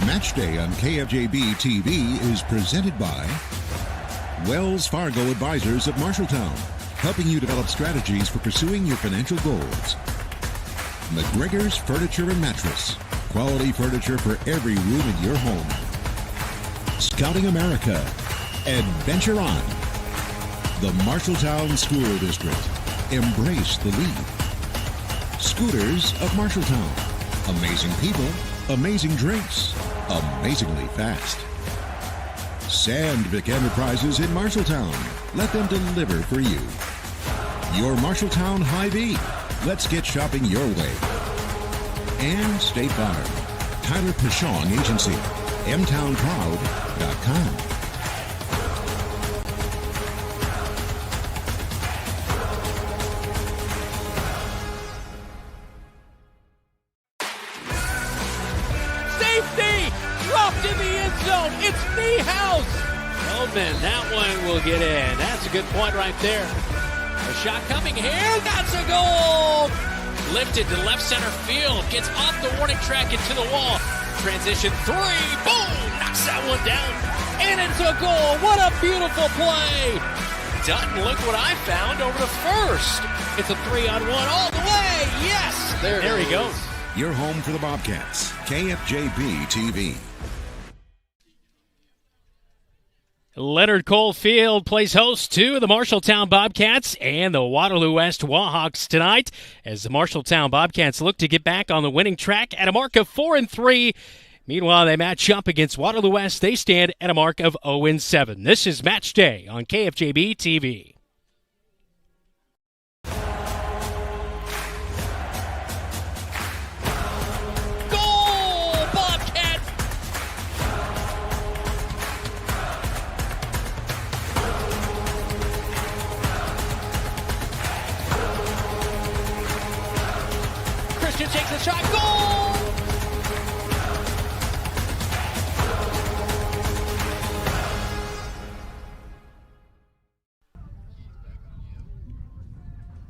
Matchday on KFJB-TV is presented by Wells Fargo Advisors of Marshalltown, helping you develop strategies for pursuing your financial goals. McGregor's Furniture and Mattress, quality furniture for every room in your home. Scouting America, Adventure On. The Marshalltown School District, embrace the lead. Scooters of Marshalltown, amazing people, amazing drinks, amazingly fast. Sandvik Enterprises in Marshalltown. Let them deliver for you. Your Marshalltown Hy-Vee. Let's get shopping your way. And State Farm. Tyler Pashong Agency. mtownproud.com. It's the house. Feldman, that one will get in. That's a good point right there. A shot coming here. That's a goal. Lifted to left center field. Gets off the warning track into the wall. Transition three. Boom. Knocks that one down. And it's a goal. What a beautiful play. Dutton, look what I found over to first. It's a 3-on-1 all the way. Yes. There he goes. Your home for the Bobcats. KFJB-TV. Leonard Colefield plays host to the Marshalltown Bobcats and the Waterloo West Wahawks tonight as the Marshalltown Bobcats look to get back on the winning track at a mark of 4-3. Meanwhile, they match up against Waterloo West. They stand at a mark of 0-7. This is Match Day on KFJB-TV. Takes a shot, goal!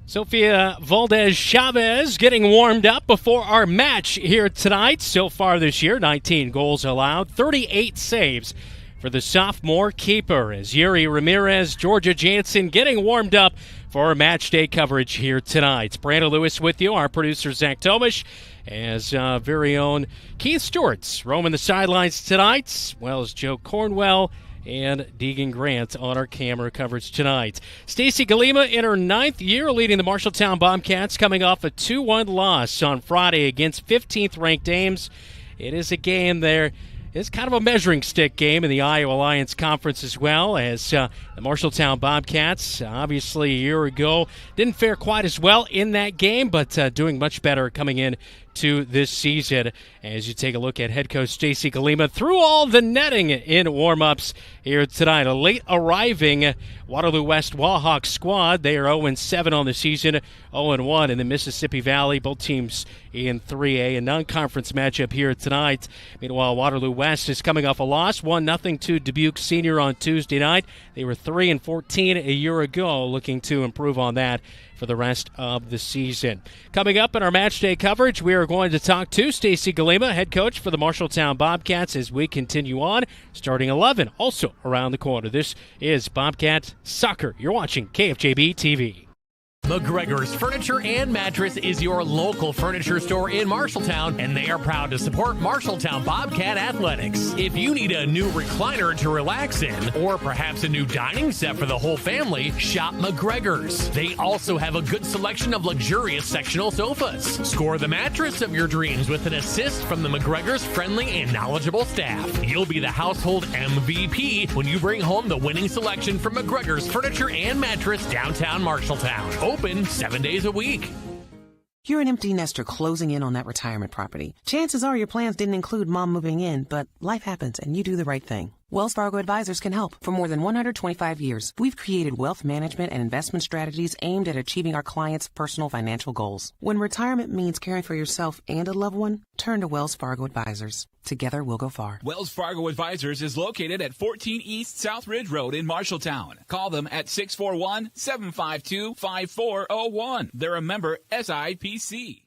Sofia Valdez-Chavez getting warmed up before our match here tonight. So far this year, 19 goals allowed, 38 saves for the sophomore keeper as Yuri Ramirez, Georgia Jansen getting warmed up for our match day coverage here tonight. Brandon Lewis with you, our producer Zach Tomish, as very own Keith Stewart's roaming the sidelines tonight, as well as Joe Cornwell and Deegan Grant on our camera coverage tonight. Stacy Galima in her 9th year leading the Marshalltown Bobcats, coming off a 2-1 loss on Friday against 15th-ranked Ames. It is a game there. It's kind of a measuring stick game in the Iowa Alliance Conference as well, as the Marshalltown Bobcats, obviously a year ago, didn't fare quite as well in that game, but doing much better coming in to this season. As you take a look at head coach Stacy Galima through all the netting in warm-ups here tonight. A late arriving Waterloo West Wahawks squad. They are 0-7 on the season, 0-1 in the Mississippi Valley. Both teams in 3A, a non-conference matchup here tonight. Meanwhile, Waterloo West is coming off a loss, 1-0 to Dubuque Senior on Tuesday night. They were 3-14 a year ago, looking to improve on that for the rest of the season. Coming up in our match day coverage, we are going to talk to Stacy Galima, head coach for the Marshalltown Bobcats, as we continue on, starting 11, also around the corner. This is Bobcat Soccer. You're watching KFJB-TV. McGregor's Furniture and Mattress is your local furniture store in Marshalltown, and they are proud to support Marshalltown Bobcat Athletics. If you need a new recliner to relax in, or perhaps a new dining set for the whole family, shop McGregor's. They also have a good selection of luxurious sectional sofas. Score the mattress of your dreams with an assist from the McGregor's friendly and knowledgeable staff. You'll be the household MVP when you bring home the winning selection from McGregor's Furniture and Mattress downtown Marshalltown. Open 7 days a week. You're an empty nester closing in on that retirement property. Chances are your plans didn't include mom moving in, but life happens and you do the right thing. Wells Fargo Advisors can help. For more than 125 years, we've created wealth management and investment strategies aimed at achieving our clients' personal financial goals. When retirement means caring for yourself and a loved one, turn to Wells Fargo Advisors. Together, we'll go far. Wells Fargo Advisors is located at 14 East South Ridge Road in Marshalltown. Call them at 641-752-5401. They're a member SIPC.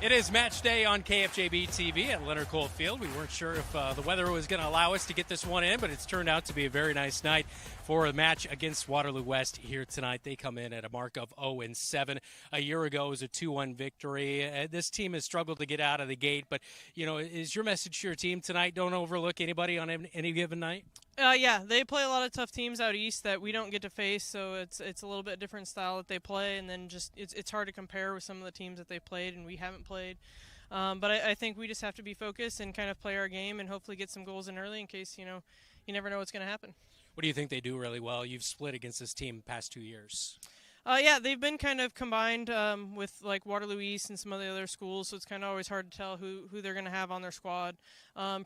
It is match day on KFJB-TV at Leonard Cole Field. We weren't sure if the weather was going to allow us to get this one in, but it's turned out to be a very nice night for a match against Waterloo West here tonight. They come in at a mark of 0-7. A year ago it was a 2-1 victory. This team has struggled to get out of the gate, but, you know, is your message to your team tonight, don't overlook anybody on any given night? Yeah, they play a lot of tough teams out east that we don't get to face, so it's a little bit different style that they play, and then just it's hard to compare with some of the teams that they played and we haven't played. But I think we just have to be focused and kind of play our game and hopefully get some goals in early in case, you never know what's going to happen. What do you think they do really well? You've split against this team the past 2 years. Yeah, they've been kind of combined with like Waterloo East and some of the other schools, so it's kind of always hard to tell who they're going to have on their squad.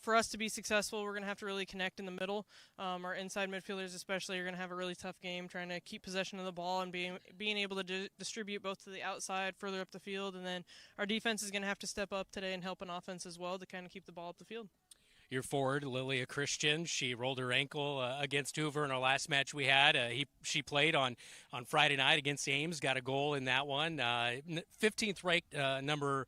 For us to be successful, we're going to have to really connect in the middle. Our inside midfielders especially are going to have a really tough game trying to keep possession of the ball and being able to distribute both to the outside, further up the field, and then our defense is going to have to step up today and help an offense as well to kind of keep the ball up the field. Your forward, Lilia Christian, she rolled her ankle against Hoover in our last match we had. She played on Friday night against Ames, got a goal in that one. 15th ranked number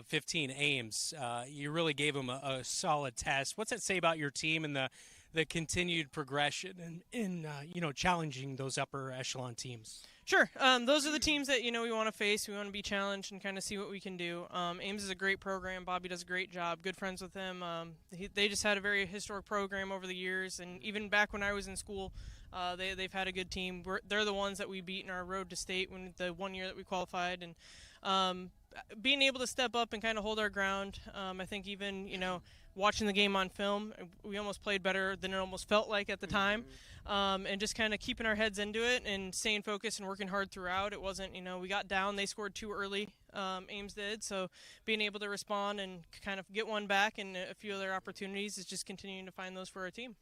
15 Ames. You really gave them a solid test. What's that say about your team and the continued progression in challenging those upper echelon teams? Sure. Those are the teams that, we want to face. We want to be challenged and kind of see what we can do. Ames is a great program. Bobby does a great job. Good friends with him. They just had a very historic program over the years, and even back when I was in school, they've had a good team. They're the ones that we beat in our road to state when the 1 year that we qualified, and being able to step up and kind of hold our ground. I think even, watching the game on film, we almost played better than it almost felt like at the time. And just kind of keeping our heads into it and staying focused and working hard throughout. It wasn't, we got down. They scored too early, Ames did. So being able to respond and kind of get one back and a few other opportunities is just continuing to find those for our team.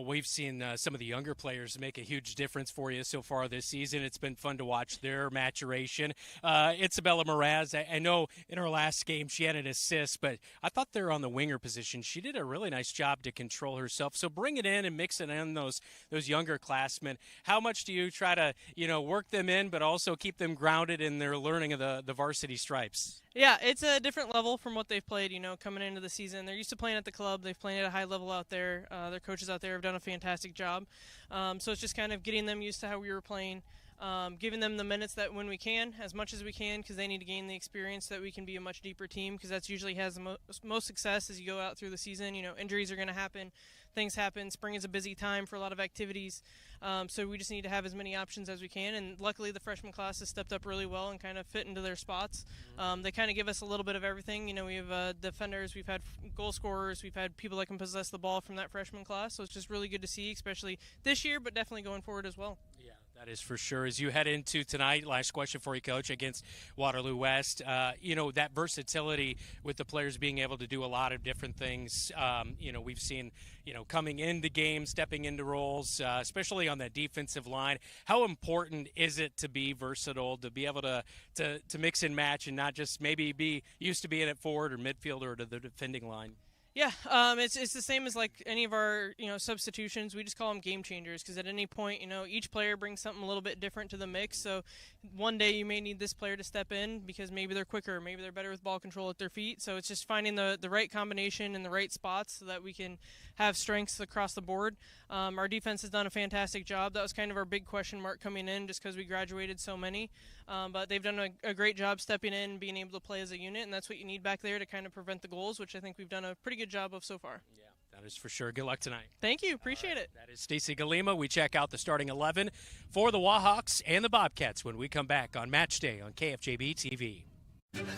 We've seen some of the younger players make a huge difference for you so far this season. It's been fun to watch their maturation. Isabella Mraz, I know in her last game she had an assist, but I thought they're on the winger position. She did a really nice job to control herself. So bring it in and mix it in those younger classmen. How much do you try to, work them in, but also keep them grounded in their learning of the varsity stripes? Yeah, it's a different level from what they've played, coming into the season. They're used to playing at the club. They've played at a high level out there. Their coaches out there have done a fantastic job. So it's just kind of getting them used to how we were playing, giving them the minutes that when we can, as much as we can, because they need to gain the experience so that we can be a much deeper team, because that's usually has the most success as you go out through the season. Injuries are going to happen. Things happen. Spring is a busy time for a lot of activities. So we just need to have as many options as we can. And luckily the freshman class has stepped up really well and kind of fit into their spots. They kind of give us a little bit of everything. We have defenders, we've had goal scorers, we've had people that can possess the ball from that freshman class. So it's just really good to see, especially this year, but definitely going forward as well. Yeah, that is for sure. As you head into tonight, last question for you, Coach, against Waterloo West, that versatility with the players being able to do a lot of different things. We've seen, coming into games, stepping into roles, especially on that defensive line. How important is it to be versatile, to be able to mix and match and not just maybe be used to being at forward or midfield or to the defending line? Yeah, it's the same as like any of our substitutions. We just call them game changers because at any point each player brings something a little bit different to the mix. So one day you may need this player to step in because maybe they're quicker, maybe they're better with ball control at their feet. So it's just finding the right combination in the right spots so that we can have strengths across the board. Our defense has done a fantastic job. That was kind of our big question mark coming in just because we graduated so many. But they've done a great job stepping in, being able to play as a unit, and that's what you need back there to kind of prevent the goals, which I think we've done a pretty good job of so far. Yeah, that is for sure. Good luck tonight. Thank you. Appreciate it. That is Stacey Galima. We check out the starting 11 for the Wahawks and the Bobcats when we come back on Match Day on KFJB-TV.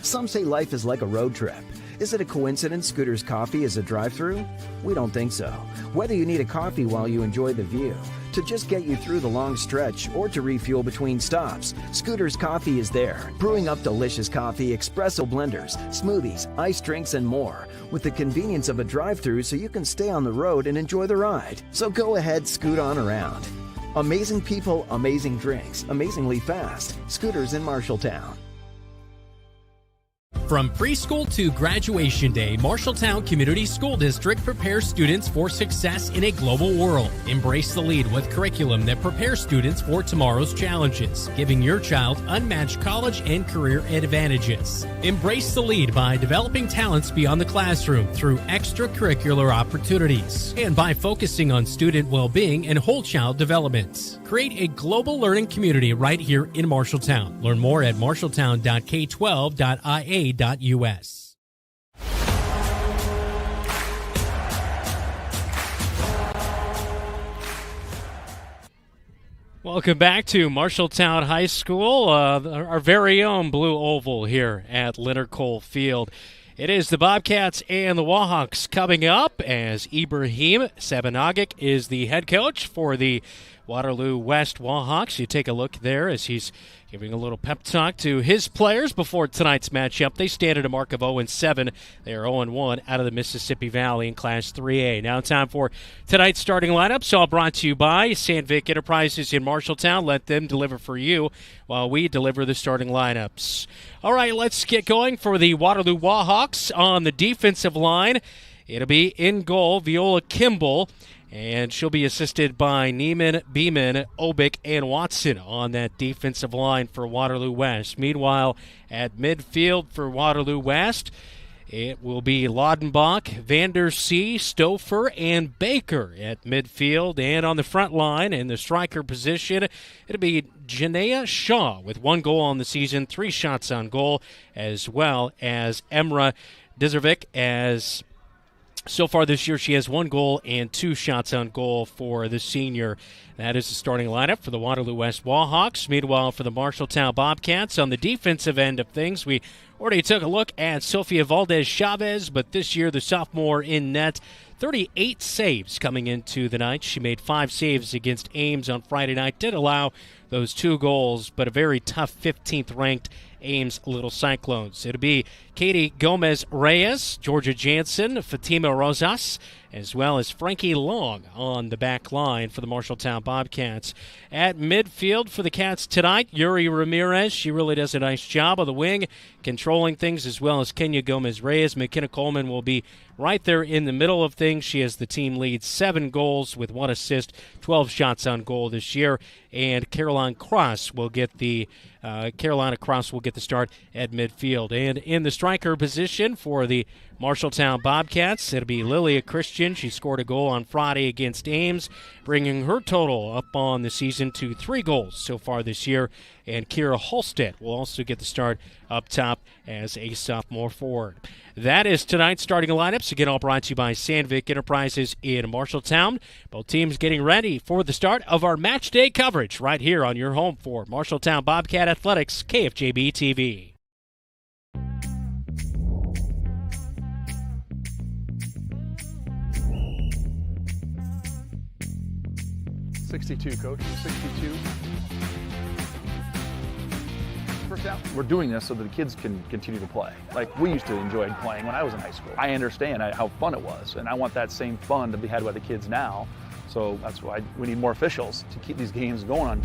Some say life is like a road trip. Is it a coincidence Scooter's Coffee is a drive-thru? We don't think so. Whether you need a coffee while you enjoy the view, to just get you through the long stretch, or to refuel between stops, Scooter's Coffee is there, brewing up delicious coffee, espresso blenders, smoothies, iced drinks, and more, with the convenience of a drive-thru so you can stay on the road and enjoy the ride. So go ahead, scoot on around. Amazing people, amazing drinks, amazingly fast. Scooters in Marshalltown. From preschool to graduation day, Marshalltown Community School District prepares students for success in a global world. Embrace the lead with curriculum that prepares students for tomorrow's challenges, giving your child unmatched college and career advantages. Embrace the lead by developing talents beyond the classroom through extracurricular opportunities and by focusing on student well-being and whole child development. Create a global learning community right here in Marshalltown. Learn more at marshalltown.k12.ia.us. Welcome back to Marshalltown High School, our very own Blue Oval here at Leonard Cole Field. It is the Bobcats and the Wahawks coming up as Ibrahim Sabanagic is the head coach for the Waterloo West Wahawks. You take a look there as he's giving a little pep talk to his players before tonight's matchup. They stand at a mark of 0-7. They are 0-1 out of the Mississippi Valley in Class 3A. Now time for tonight's starting lineups, all brought to you by Sandvik Enterprises in Marshalltown. Let them deliver for you while we deliver the starting lineups. All right, let's get going for the Waterloo Wahawks on the defensive line. It'll be in goal, Viola Kimball. And she'll be assisted by Neiman, Beeman, Obick, and Watson on that defensive line for Waterloo West. Meanwhile, at midfield for Waterloo West, it will be Laudenbach, Vandersea, Stouffer, and Baker at midfield. And on the front line, in the striker position, it'll be Janaea Shaw with 1 goal on the season, 3 shots on goal, as well as Emra Dizervik as... So far this year, she has 1 goal and 2 shots on goal for the senior. That is the starting lineup for the Waterloo West Wahawks. Meanwhile, for the Marshalltown Bobcats, on the defensive end of things, we already took a look at Sofia Valdez-Chavez, but this year the sophomore in net, 38 saves coming into the night. She made 5 saves against Ames on Friday night. Did allow those 2 goals, but a very tough 15th-ranked Ames Little Cyclones. It'll be Katie Gomez-Reyes, Georgia Jansen, Fatima Rosas, as well as Frankie Long on the back line for the Marshalltown Bobcats. At midfield for the Cats tonight, Yuri Ramirez. She really does a nice job on the wing, controlling things, as well as Kenya Gomez-Reyes. McKenna Coleman will be right there in the middle of things. She has the team lead, 7 goals with 1 assist, 12 shots on goal this year. And Carolina Cross will get the start at midfield. And in the striker position for the Marshalltown Bobcats, it'll be Lilia Christian. She scored a goal on Friday against Ames, bringing her total up on the season to 3 goals so far this year. And Kira Holstead will also get the start up top as a sophomore forward. That is tonight's starting lineups. Again, all brought to you by Sandvik Enterprises in Marshalltown. Both teams getting ready for the start of our match day coverage right here on your home for Marshalltown Bobcat Athletics, KFJB-TV. .62, Coach. 62. First down. We're doing this so that the kids can continue to play. Like we used to enjoy playing when I was in high school. I understand how fun it was, and I want that same fun to be had by the kids now. So that's why we need more officials to keep these games going on.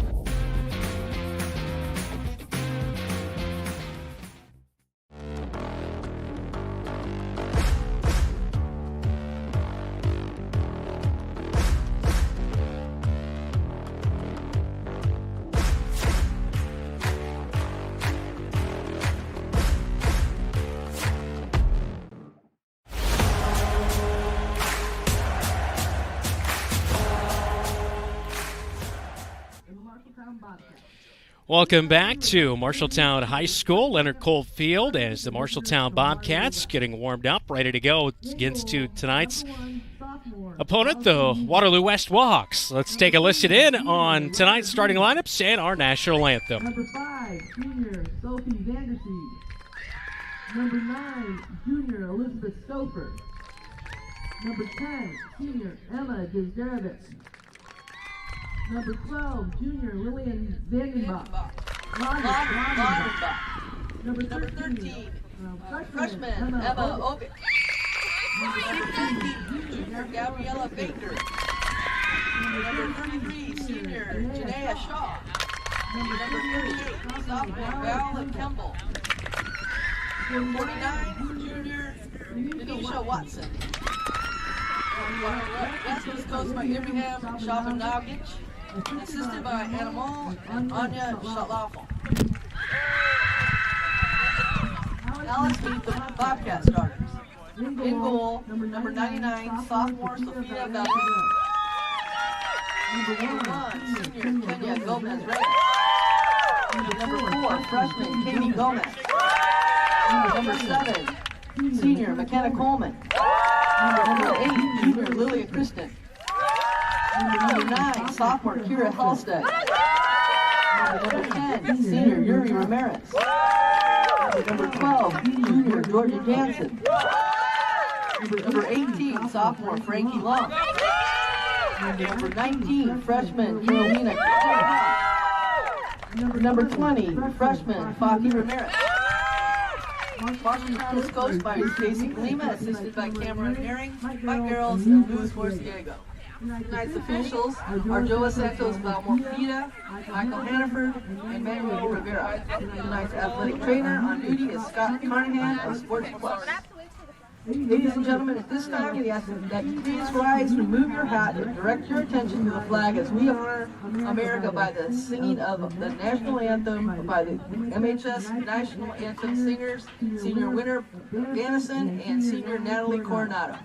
Welcome back to Marshalltown High School, Leonard Cole Field, as the Marshalltown Bobcats getting warmed up, ready to go against tonight's opponent, the Waterloo West Wahawks. Let's take a listen in on tonight's starting lineups and our national anthem. Number 5, junior Sophie Vandersea. Number 9, junior Elizabeth Stouffer. Number 10, senior Emma Dizerevich. Number 12, junior Lillian Vandenbach. Number 13, freshman Emma Obick. Number 15, junior Gabriella Baker. Number 33, senior Janaea Shaw. Number 38, sophomore Viola Kimball. 49, junior Denisha Watson. West was coached by Abraham Shabanagich, assisted by Animal and Anya Shalafel. Now let's meet the Bobcat starters. In goal, number 99, sophomore Sophia Valdez. Number 1, senior Kenya Gomez-Reyes. Number 4, freshman Katie Gomez. Number 7, senior McKenna Coleman. Number 8, junior Lilia Kristen. Number 9, sophomore Kira Halstead. Number 10, senior Yuri Ramirez. Number 12, junior Georgia Jansen. Number 18, sophomore Frankie Long. Number 19, freshman Carolina Kitchen. Number 20, freshman Faki Ramirez. Marshalltown is coached by Stacy Lima, assisted by Cameron Herring, Mike Girls, and Luis Forciego. Tonight's officials are Joa Santos Valmore Pita, Michael Hannaford, and Manuel Rivera. Tonight's athletic trainer on duty is Scott Carnahan of Sports Plus. Ladies and gentlemen, at this time we ask that you please rise, remove your hat, and direct your attention to the flag as we honor America by the singing of the national anthem by the MHS National Anthem singers, Senior Winter Ganison and Senior Natalie Coronado.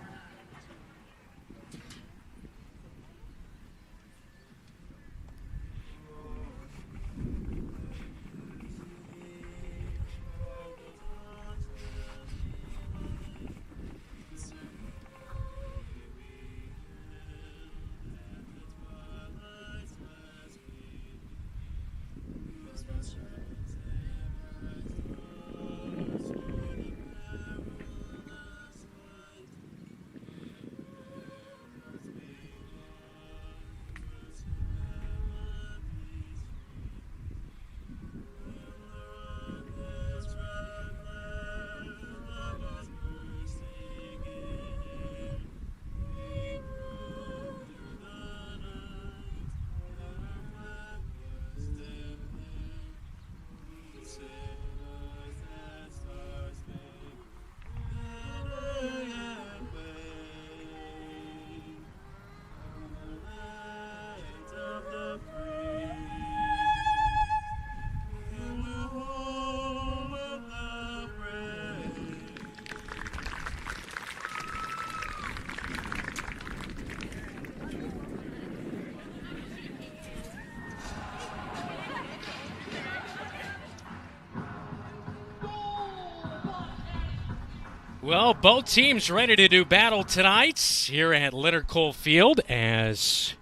Well, both teams ready to do battle tonight here at Leonard Cole Field as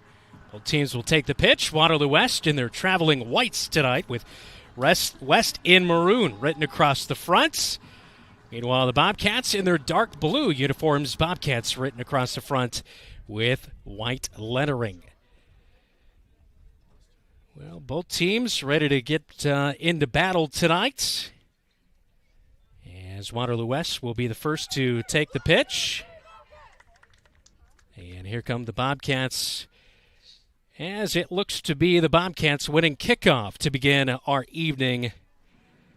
both teams will take the pitch. Waterloo West in their traveling whites tonight with West in maroon written across the front. Meanwhile, the Bobcats in their dark blue uniforms, Bobcats written across the front with white lettering. Well, both teams ready to get into battle tonight. As Waterloo West will be the first to take the pitch. And here come the Bobcats, as it looks to be the Bobcats winning kickoff to begin our evening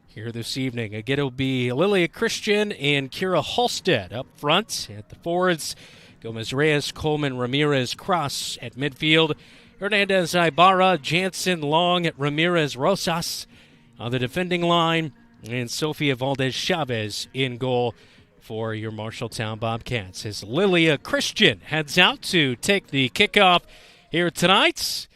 here this evening. Again, it'll be Lilia Christian and Kira Halstead up front. At the forwards, Gomez Reyes, Coleman, Ramirez, Cross at midfield. Hernandez, Ibarra, Jansen, Long, Ramirez, Rosas on the defending line. And Sofia Valdez-Chavez in goal for your Marshalltown Bobcats. As Lilia Christian heads out to take the kickoff here tonight.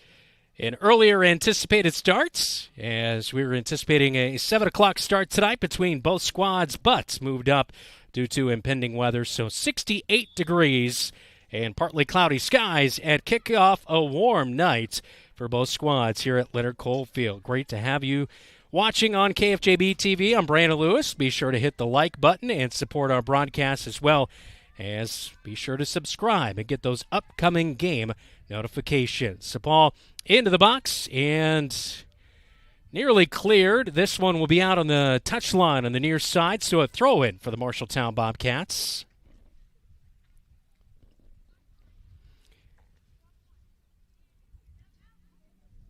An earlier anticipated start, as we were anticipating a 7 o'clock start tonight between both squads, but moved up due to impending weather. So 68 degrees and partly cloudy skies at kickoff. A warm night for both squads here at Leonard Cole Field. Great to have you watching on KFJB-TV. I'm Brandon Lewis. Be sure to hit the like button and support our broadcast as well as be sure to subscribe and get those upcoming game notifications. The ball into the box and nearly cleared. This one will be out on the touchline on the near side, so a throw-in for the Marshalltown Bobcats.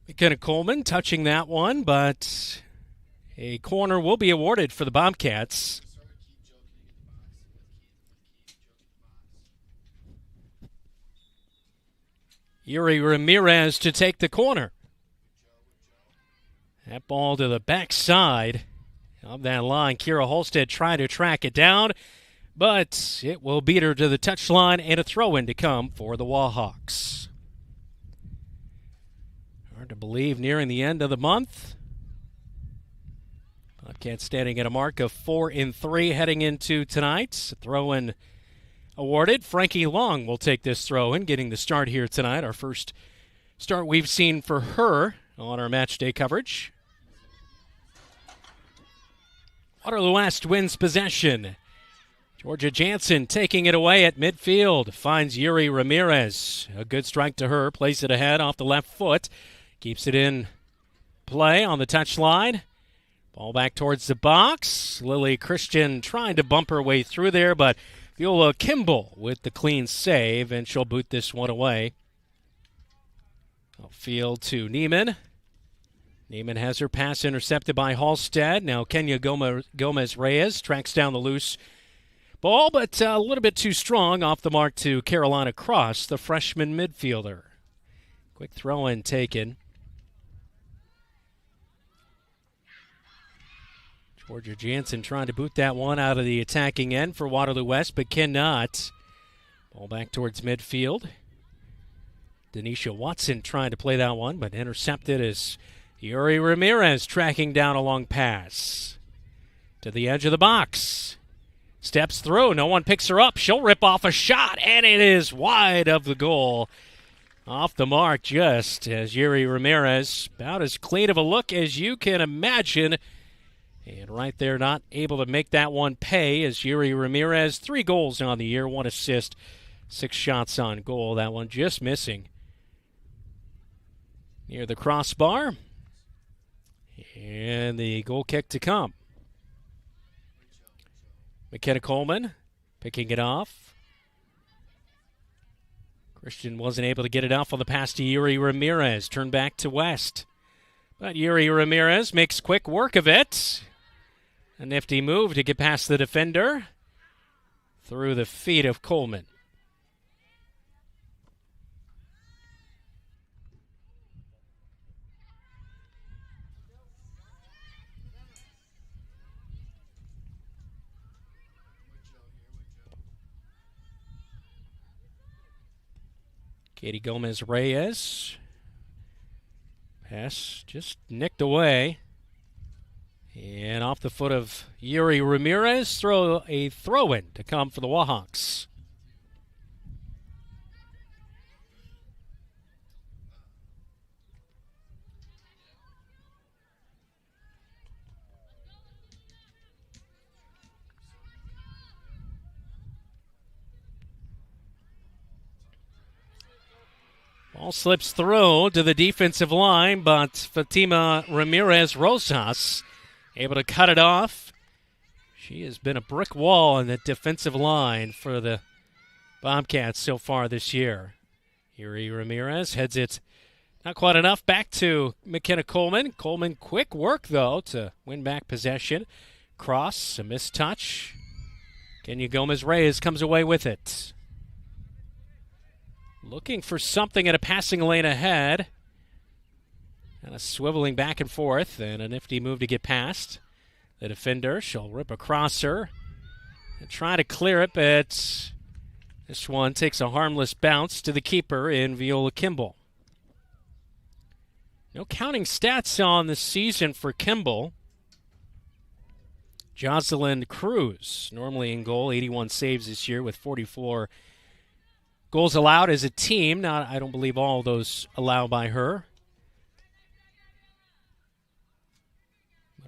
McKenna Coleman touching that one, but a corner will be awarded for the Bobcats. Yuri Ramirez to take the corner. That ball to the backside of that line. Kira Holstead trying to track it down, but it will beat her to the touchline and a throw-in to come for the Wahawks. Hard to believe nearing the end of the month. Bobcats standing at a mark of 4-3 heading into tonight. Throw-in awarded. Frankie Long will take this throw-in, getting the start here tonight. Our first start we've seen for her on our match day coverage. Waterloo West wins possession. Georgia Jansen taking it away at midfield. Finds Yuri Ramirez. A good strike to her. Plays it ahead off the left foot. Keeps it in play on the touchline. Ball back towards the box. Lily Christian trying to bump her way through there, but Viola Kimball with the clean save, and she'll boot this one away. Outfield to Neiman. Neiman has her pass intercepted by Halstead. Now Kenya Gomez-Reyes tracks down the loose ball, but a little bit too strong off the mark to Carolina Cross, the freshman midfielder. Quick throw-in taken. Georgia Jansen trying to boot that one out of the attacking end for Waterloo West, but cannot. Ball back towards midfield. Denisha Watson trying to play that one, but intercepted as Yuri Ramirez tracking down a long pass. To the edge of the box. Steps through. No one picks her up. She'll rip off a shot, and it is wide of the goal. Off the mark just as Yuri Ramirez, about as clean of a look as you can imagine. And right there, not able to make that one pay as Yuri Ramirez, 3 goals on the year, 1 assist, 6 shots on goal. That one just missing near the crossbar. And the goal kick to come. McKenna Coleman picking it off. Christian wasn't able to get it off on the pass to Yuri Ramirez. Turn back to West. But Yuri Ramirez makes quick work of it. A nifty move to get past the defender through the feet of Coleman. Katie Gomez-Reyes. Pass just nicked away. And off the foot of Yuri Ramirez, a throw-in to come for the Wahawks. Ball slips through to the defensive line, but Fatima Ramirez-Rosas able to cut it off. She has been a brick wall in the defensive line for the Bobcats so far this year. Yuri Ramirez heads it not quite enough back to McKenna Coleman. Coleman quick work, though, to win back possession. Cross, a missed touch. Kenya Gomez-Reyes comes away with it. Looking for something at a passing lane ahead. Kind of swiveling back and forth, and a nifty move to get past. The defender, she'll rip across her and try to clear it, but this one takes a harmless bounce to the keeper in Viola Kimball. No counting stats on the season for Kimball. Jocelyn Cruz, normally in goal, 81 saves this year with 44 goals allowed as a team. Not, I don't believe all those allowed by her.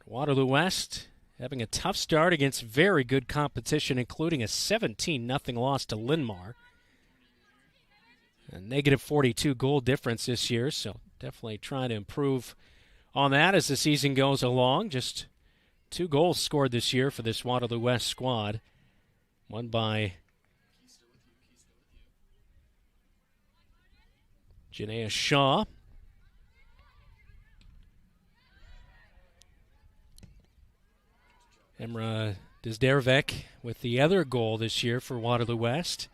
Waterloo West having a tough start against very good competition, including a 17-0 loss to Linmar. A negative 42 goal difference this year, so definitely trying to improve on that as the season goes along. Just 2 goals scored this year for this Waterloo West squad. One by Janaea Shaw. Emra Desdervek with the other goal this year for Waterloo West.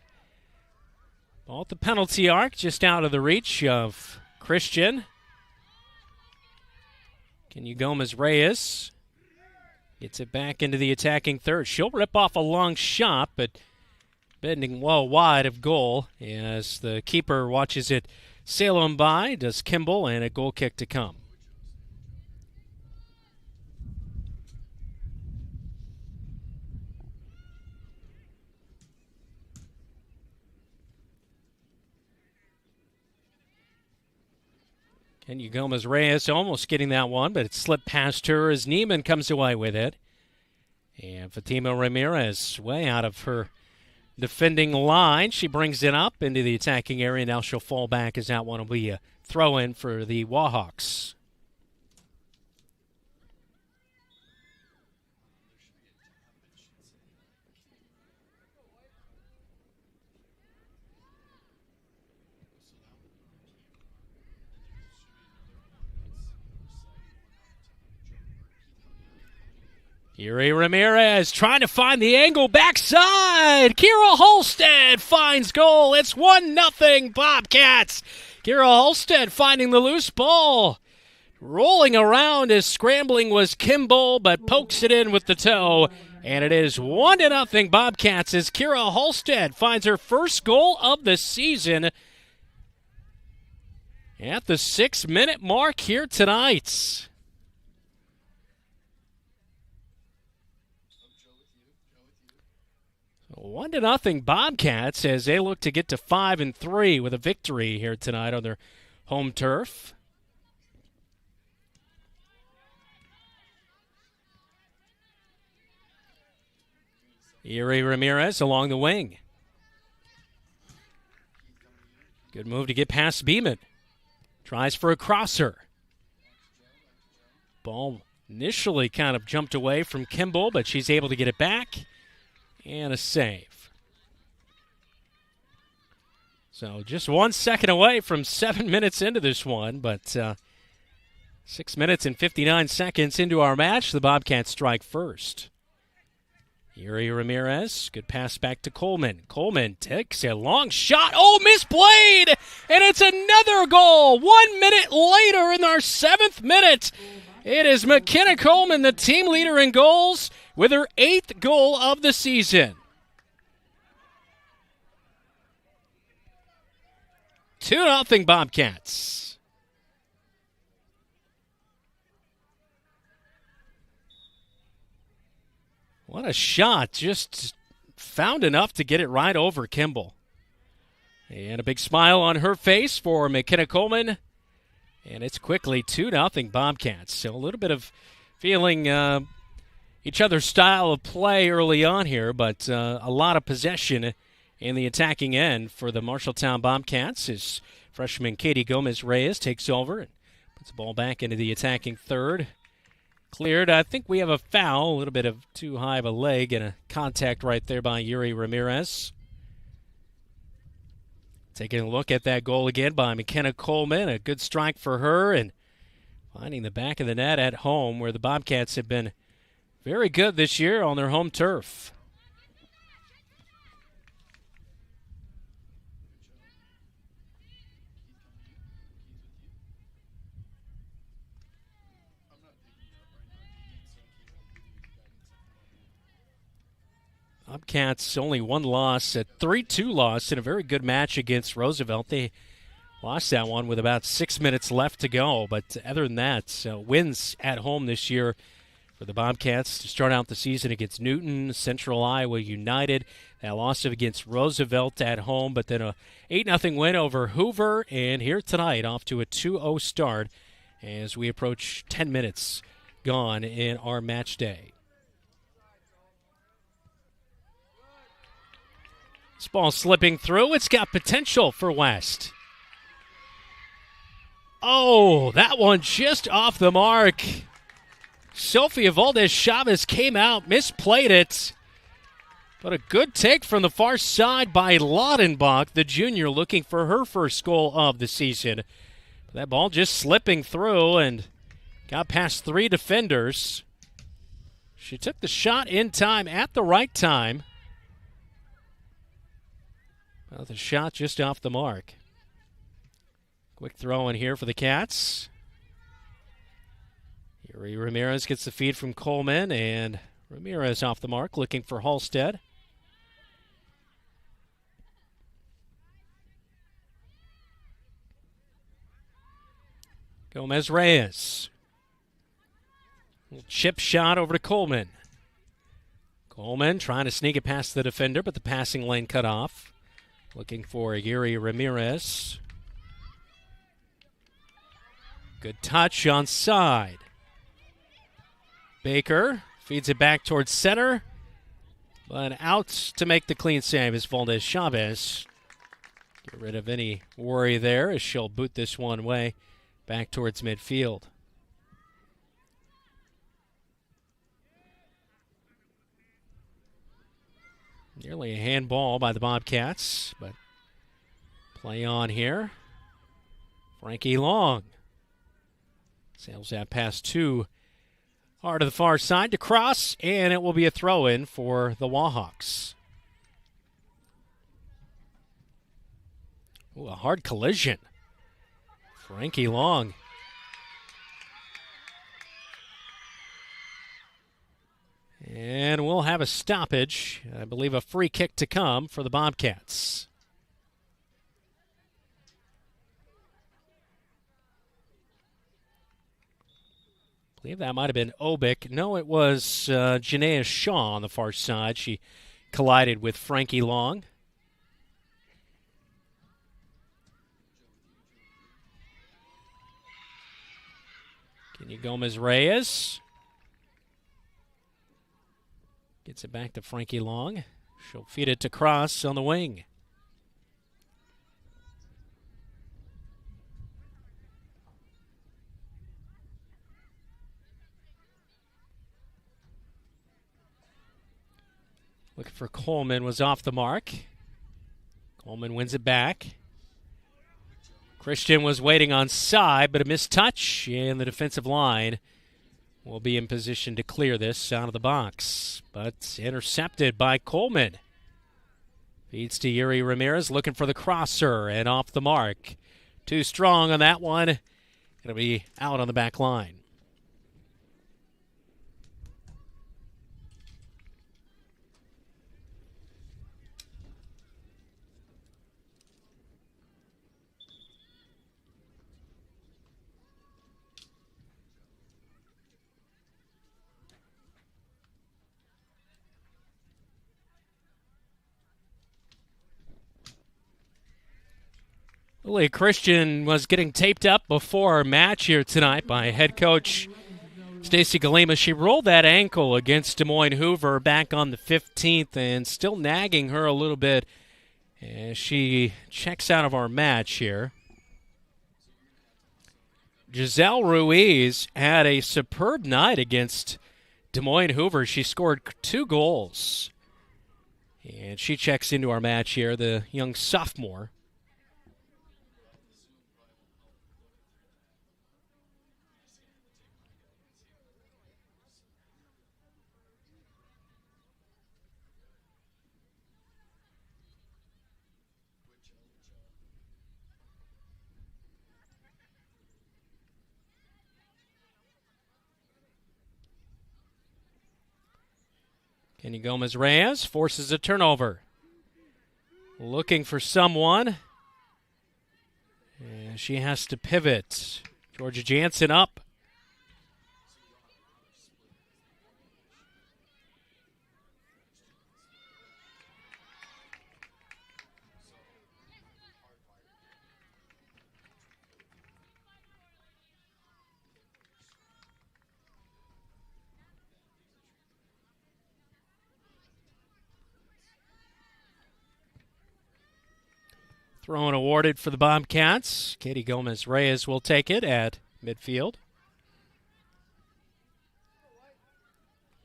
Ball at the penalty arc, just out of the reach of Christian. Gomez-Reyes gets it back into the attacking third. She'll rip off a long shot, but bending well wide of goal as the keeper watches it sail on by, does Kimball, and a goal kick to come. Gomez-Reyes almost getting that one, but it slipped past her as Neiman comes away with it. And Fatima Ramirez way out of her defending line. She brings it up into the attacking area. Now she'll fall back as that one will be a throw-in for the Wahawks. Yuri Ramirez trying to find the angle backside. Kira Holstead finds goal. It's 1-0 Bobcats. Kira Holstead finding the loose ball. Rolling around as scrambling was Kimball, but pokes it in with the toe. And it is 1-0 Bobcats as Kira Holstead finds her first goal of the season at the 6-minute mark here tonight. 1-0 Bobcats as they look to get to 5-3 with a victory here tonight on their home turf. Yuri Ramirez along the wing. Good move to get past Beeman. Tries for a crosser. Ball initially kind of jumped away from Kimball, but she's able to get it back. And a save. So just 1 second away from 7 minutes into this one, but 6 minutes and 59 seconds into our match, the Bobcats strike first. Yuri Ramirez, good pass back to Coleman. Coleman takes a long shot. Oh, misplayed! And it's another goal. 1 minute later in our 7th minute. It is McKenna Coleman, the team leader in goals, with her 8th goal of the season. 2-0 Bobcats. What a shot. Just found enough to get it right over Kimball. And a big smile on her face for McKenna Coleman. And it's quickly 2-0 Bobcats. So a little bit of feeling each other's style of play early on here, but a lot of possession in the attacking end for the Marshalltown Bobcats as freshman Katie Gomez-Reyes takes over and puts the ball back into the attacking third. Cleared. I think we have a foul, a little bit of too high of a leg and a contact right there by Yuri Ramirez. Taking a look at that goal again by McKenna Coleman. A good strike for her and finding the back of the net at home where the Bobcats have been very good this year on their home turf. Bobcats only one loss, a 3-2 loss in a very good match against Roosevelt. They lost that one with about 6 minutes left to go, but other than that, wins at home this year for the Bobcats to start out the season against Newton, Central Iowa United. That loss against Roosevelt at home, but then a 8-0 win over Hoover, and here tonight off to a 2-0 start as we approach 10 minutes gone in our match day. This ball slipping through. It's got potential for West. Oh, that one just off the mark. Sophia Valdez-Chavez came out, misplayed it. But a good take from the far side by Laudenbach, the junior, looking for her first goal of the season. But that ball just slipping through and got past 3 defenders. She took the shot in time at the right time. Well, the shot just off the mark. Quick throw in here for the Cats. Yuri Ramirez gets the feed from Coleman, and Ramirez off the mark, looking for Halstead. Gomez Reyes. Chip shot over to Coleman. Coleman trying to sneak it past the defender, but the passing lane cut off. Looking for Yuri Ramirez. Good touch on side. Baker feeds it back towards center, but out to make the clean save is Valdez Chavez. Get rid of any worry there as she'll boot this one way back towards midfield. Nearly a handball by the Bobcats, but play on here. Frankie Long sails that pass too hard to the far side to cross, and it will be a throw-in for the Wahawks. Ooh, a hard collision. Frankie Long. And we'll have a stoppage. I believe a free kick to come for the Bobcats. I believe that might have been Obick. No, it was Janaea Shaw on the far side. She collided with Frankie Long. Kenya Gomez-Reyes gets it back to Frankie Long. She'll feed it to Cross on the wing. Looking for Coleman, was off the mark. Coleman wins it back. Christian was waiting on side, but a missed touch, and the defensive line will be in position to clear this out of the box. But intercepted by Coleman. Feeds to Yuri Ramirez, looking for the crosser, and off the mark. Too strong on that one. It'll be out on the back line. Lily Christian was getting taped up before our match here tonight by head coach Stacy Galima. She rolled that ankle against Des Moines Hoover back on the 15th and still nagging her a little bit as she checks out of our match here. Giselle Ruiz had a superb night against Des Moines Hoover. She scored 2 goals. And she checks into our match here, the young sophomore. Kenny Gomez-Reyes forces a turnover. Looking for someone. And she has to pivot. Georgia Jansen up. Throw-in awarded for the Bobcats. Katie Gomez-Reyes will take it at midfield.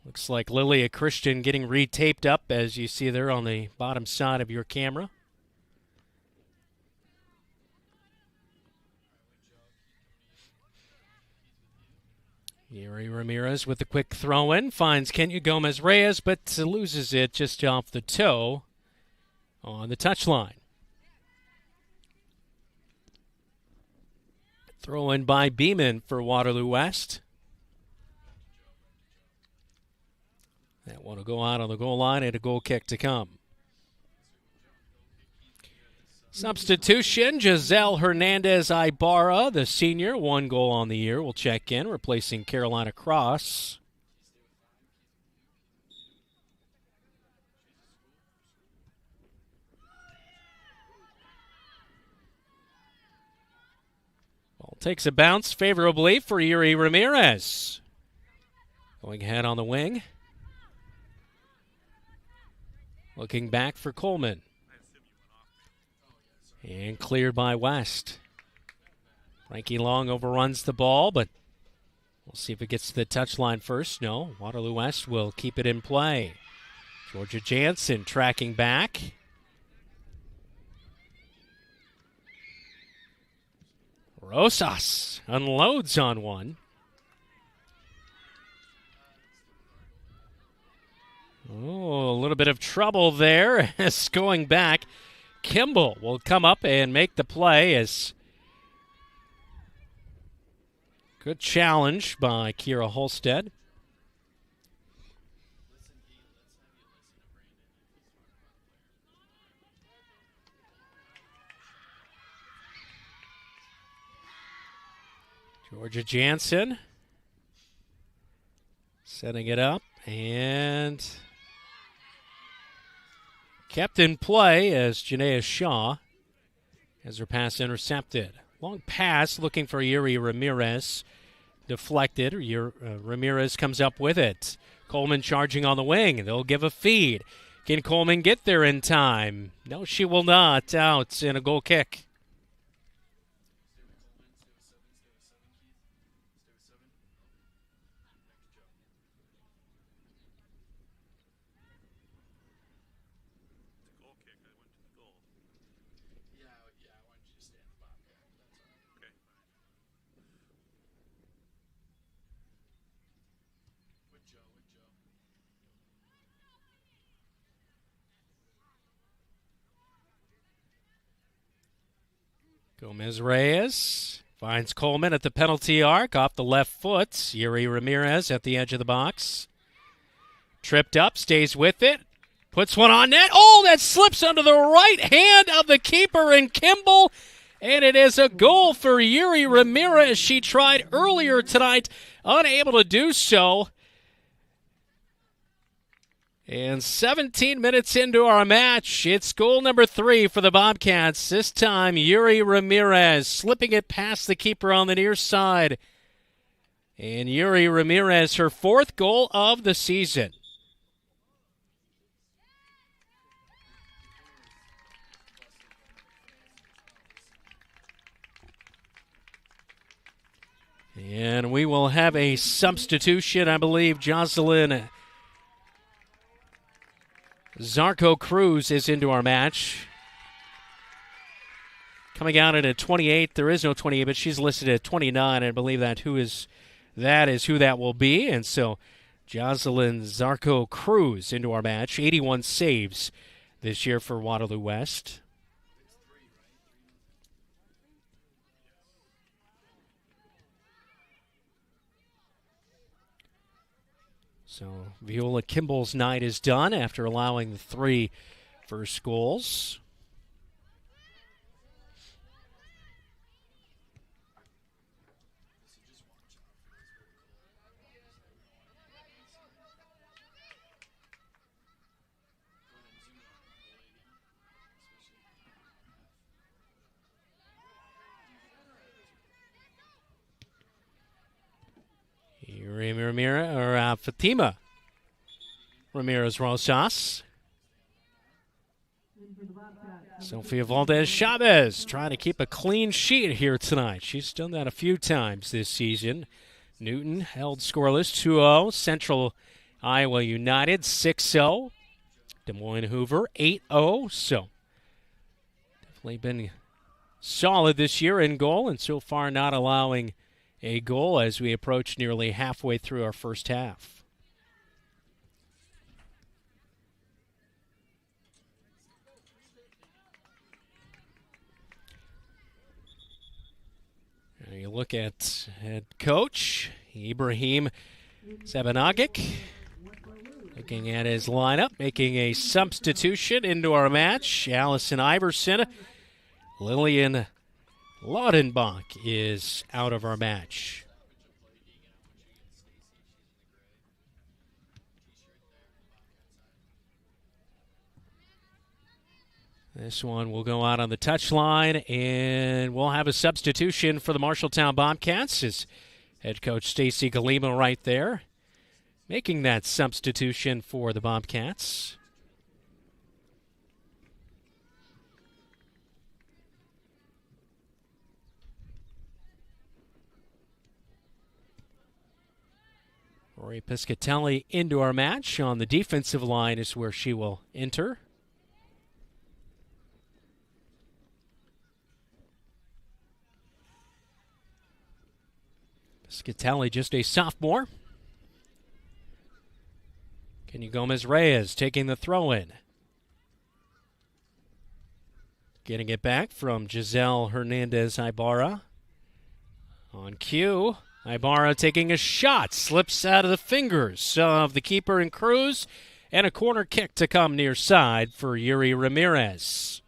Looks like Lilia Christian getting retaped up, as you see there on the bottom side of your camera. Yuri Ramirez with the quick throw-in. Finds Kenya Gomez-Reyes, but loses it just off the toe on the touchline. Throw in by Beeman for Waterloo West. That one will go out on the goal line and a goal kick to come. Substitution, Giselle Hernandez-Ibarra, the senior, 1 goal on the year, will check in, replacing Carolina Cross. Ball takes a bounce favorably for Yuri Ramirez. Going ahead on the wing. Looking back for Coleman. And cleared by West. Frankie Long overruns the ball, but we'll see if it gets to the touchline first. No, Waterloo West will keep it in play. Georgia Jansen tracking back. Rosas unloads on one. Oh, a little bit of trouble there as going back. Kimball will come up and make the play as good challenge by Kira Holstead. Georgia Jansen setting it up and kept in play as Janaea Shaw has her pass intercepted. Long pass looking for Yuri Ramirez. Deflected. Ramirez comes up with it. Coleman charging on the wing. They'll give a feed. Can Coleman get there in time? No, she will not. Out in a goal kick. Gomez Reyes finds Coleman at the penalty arc off the left foot. Yuri Ramirez at the edge of the box. Tripped up, stays with it. Puts one on net. Oh, that slips under the right hand of the keeper in Kimball. And it is a goal for Yuri Ramirez. She tried earlier tonight, unable to do so. And 17 minutes into our match, it's goal number 3 for the Bobcats. This time, Yuri Ramirez slipping it past the keeper on the near side. And Yuri Ramirez, her 4th goal of the season. And we will have a substitution, I believe. Jocelyn Zarco Cruz is into our match. Coming out at a 28. There is no 28, but she's listed at 29. I believe that is who that will be. And so Jocelyn Zarco Cruz into our match. 81 saves this year for Waterloo West. So Viola Kimball's night is done after allowing the 3 first goals. Fatima Ramirez Rosas. Sofia Valdez-Chavez trying to keep a clean sheet here tonight. She's done that a few times this season. Newton held scoreless 2-0. Central Iowa United 6-0. Des Moines Hoover 8-0. So definitely been solid this year in goal and so far not allowing a goal as we approach nearly halfway through our first half. You look at head coach Ibrahim Zabanagic. Looking at his lineup, making a substitution into our match. Allison Iverson, Lillian Laudenbach is out of our match. This one will go out on the touchline, and we'll have a substitution for the Marshalltown Bobcats. Is head coach Stacy Galima right there, making that substitution for the Bobcats. Rory Piscatelli into our match. On the defensive line is where she will enter. Piscatelli, just a sophomore. Kenny Gomez-Reyes taking the throw-in. Getting it back from Giselle Hernandez-Ibarra. On cue, Ibarra taking a shot. Slips out of the fingers of the keeper and Cruz. And a corner kick to come near side for Yuri Ramirez.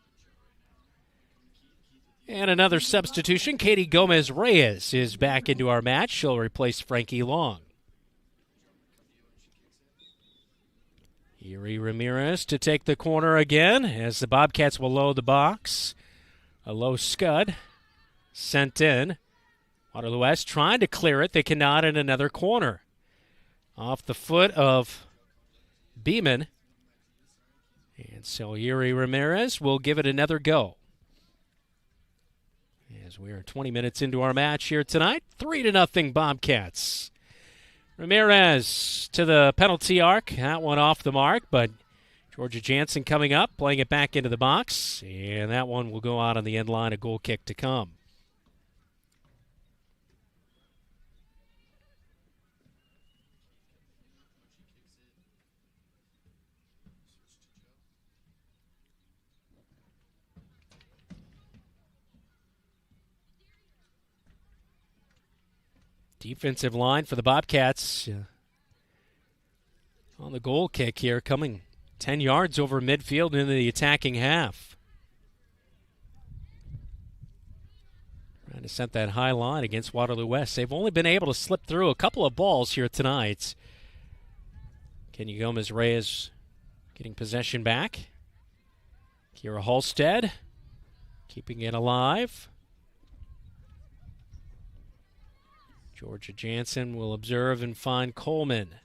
And another substitution. Katie Gomez-Reyes is back into our match. She'll replace Frankie Long. Yuri Ramirez to take the corner again as the Bobcats will load the box. A low scud sent in. Waterloo West trying to clear it. They cannot in another corner. Off the foot of Beeman. And so Yuri Ramirez will give it another go. As we are 20 minutes into our match here tonight, 3-0 Bobcats. Ramirez to the penalty arc. That one off the mark, but Georgia Jansen coming up, playing it back into the box, and that one will go out on the end line, a goal kick to come. Defensive line for the Bobcats on the goal kick here, coming 10 yards over midfield into the attacking half. Trying to set that high line against Waterloo West. They've only been able to slip through a couple of balls here tonight. Kenny Gomez-Reyes getting possession back. Kira Halstead keeping it alive. Georgia Jansen will observe and find Coleman.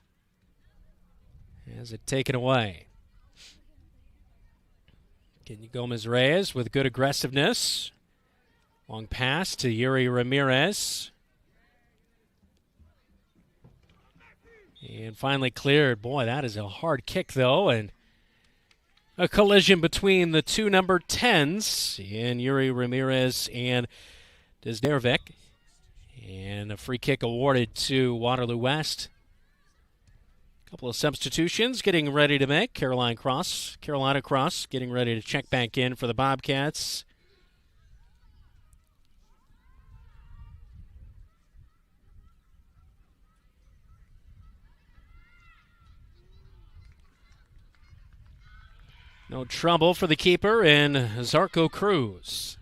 Has it taken away. Kenny Gomez-Reyes with good aggressiveness. Long pass to Yuri Ramirez. And finally cleared. Boy, that is a hard kick, though. And a collision between the two number 10s in Yuri Ramirez and Desdervik. And a free kick awarded to Waterloo West. A couple of substitutions getting ready to make. Carolina Cross getting ready to check back in for the Bobcats. No trouble for the keeper in Zarko Cruz.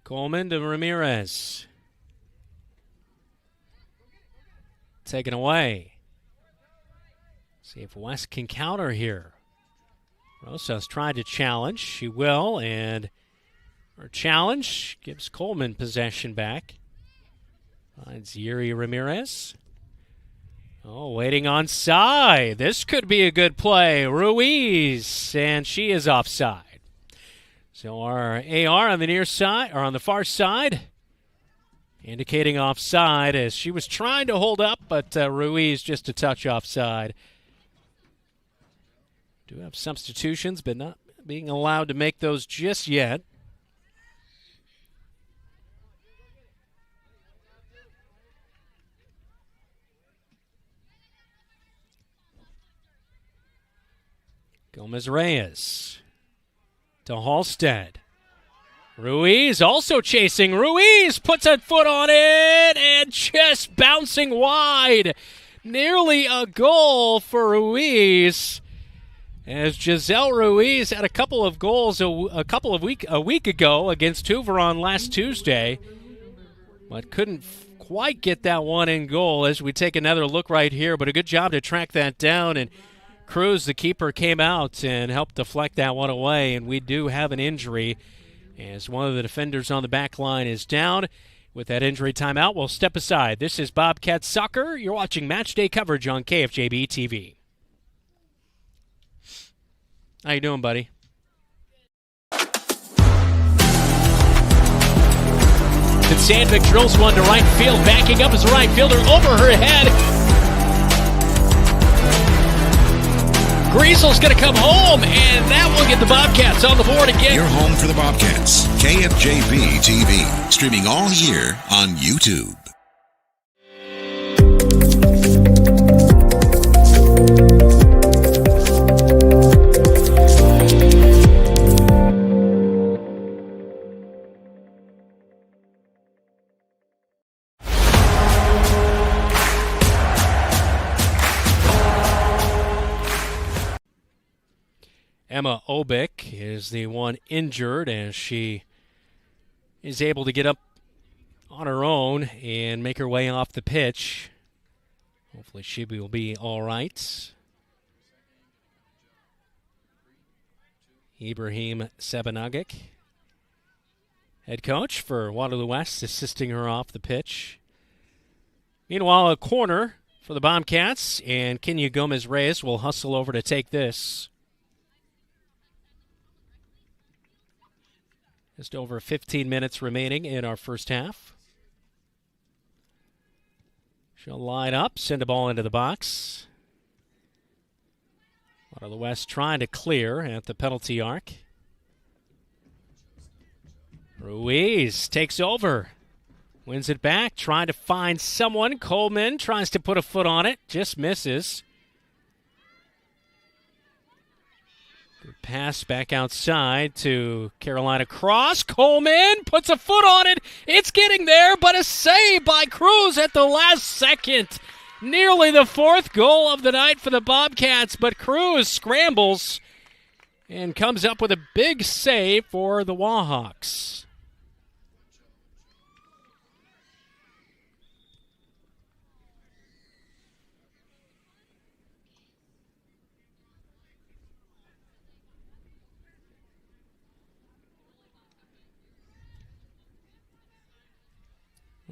Coleman to Ramirez. Taken away. See if West can counter here. Rosas tried to challenge. She will, and her challenge gives Coleman possession back. Finds Yuri Ramirez. Oh, waiting onside. This could be a good play. Ruiz, and she is offside. So our AR on the near side, or on the far side, indicating offside as she was trying to hold up, but Ruiz just a touch offside. Do have substitutions, but not being allowed to make those just yet. Gomez Reyes to Halstead. Ruiz also chasing. Ruiz puts a foot on it and just bouncing wide. Nearly a goal for Ruiz. As Giselle Ruiz had a couple of goals a week ago against Hoover on last Tuesday, but couldn't quite get that one in goal. As we take another look right here, but a good job to track that down, and Cruz, the keeper, came out and helped deflect that one away, and we do have an injury as one of the defenders on the back line is down. With that injury timeout, we'll step aside. This is Bobcat Soccer. You're watching Match Day coverage on KFJB-TV. How you doing, buddy? Sandvik drills one to right field. Backing up is the right fielder over her head. Griesel's going to come home, and that will get the Bobcats on the board again. You're home for the Bobcats. KFJB-TV. Streaming all year on YouTube. Emma Obick is the one injured as she is able to get up on her own and make her way off the pitch. Hopefully she will be all right. Ibrahim Sebanagic, head coach for Waterloo West, assisting her off the pitch. Meanwhile, a corner for the Bobcats, and Kenya Gomez-Reyes will hustle over to take this. Just over 15 minutes remaining in our first half. She'll line up, send a ball into the box. Waterloo West trying to clear at the penalty arc. Ruiz takes over. Wins it back, trying to find someone. Coleman tries to put a foot on it, just misses. Good pass back outside to Carolina Cross. Coleman puts a foot on it. It's getting there, but a save by Cruz at the last second. Nearly the fourth goal of the night for the Bobcats, but Cruz scrambles and comes up with a big save for the Wahawks.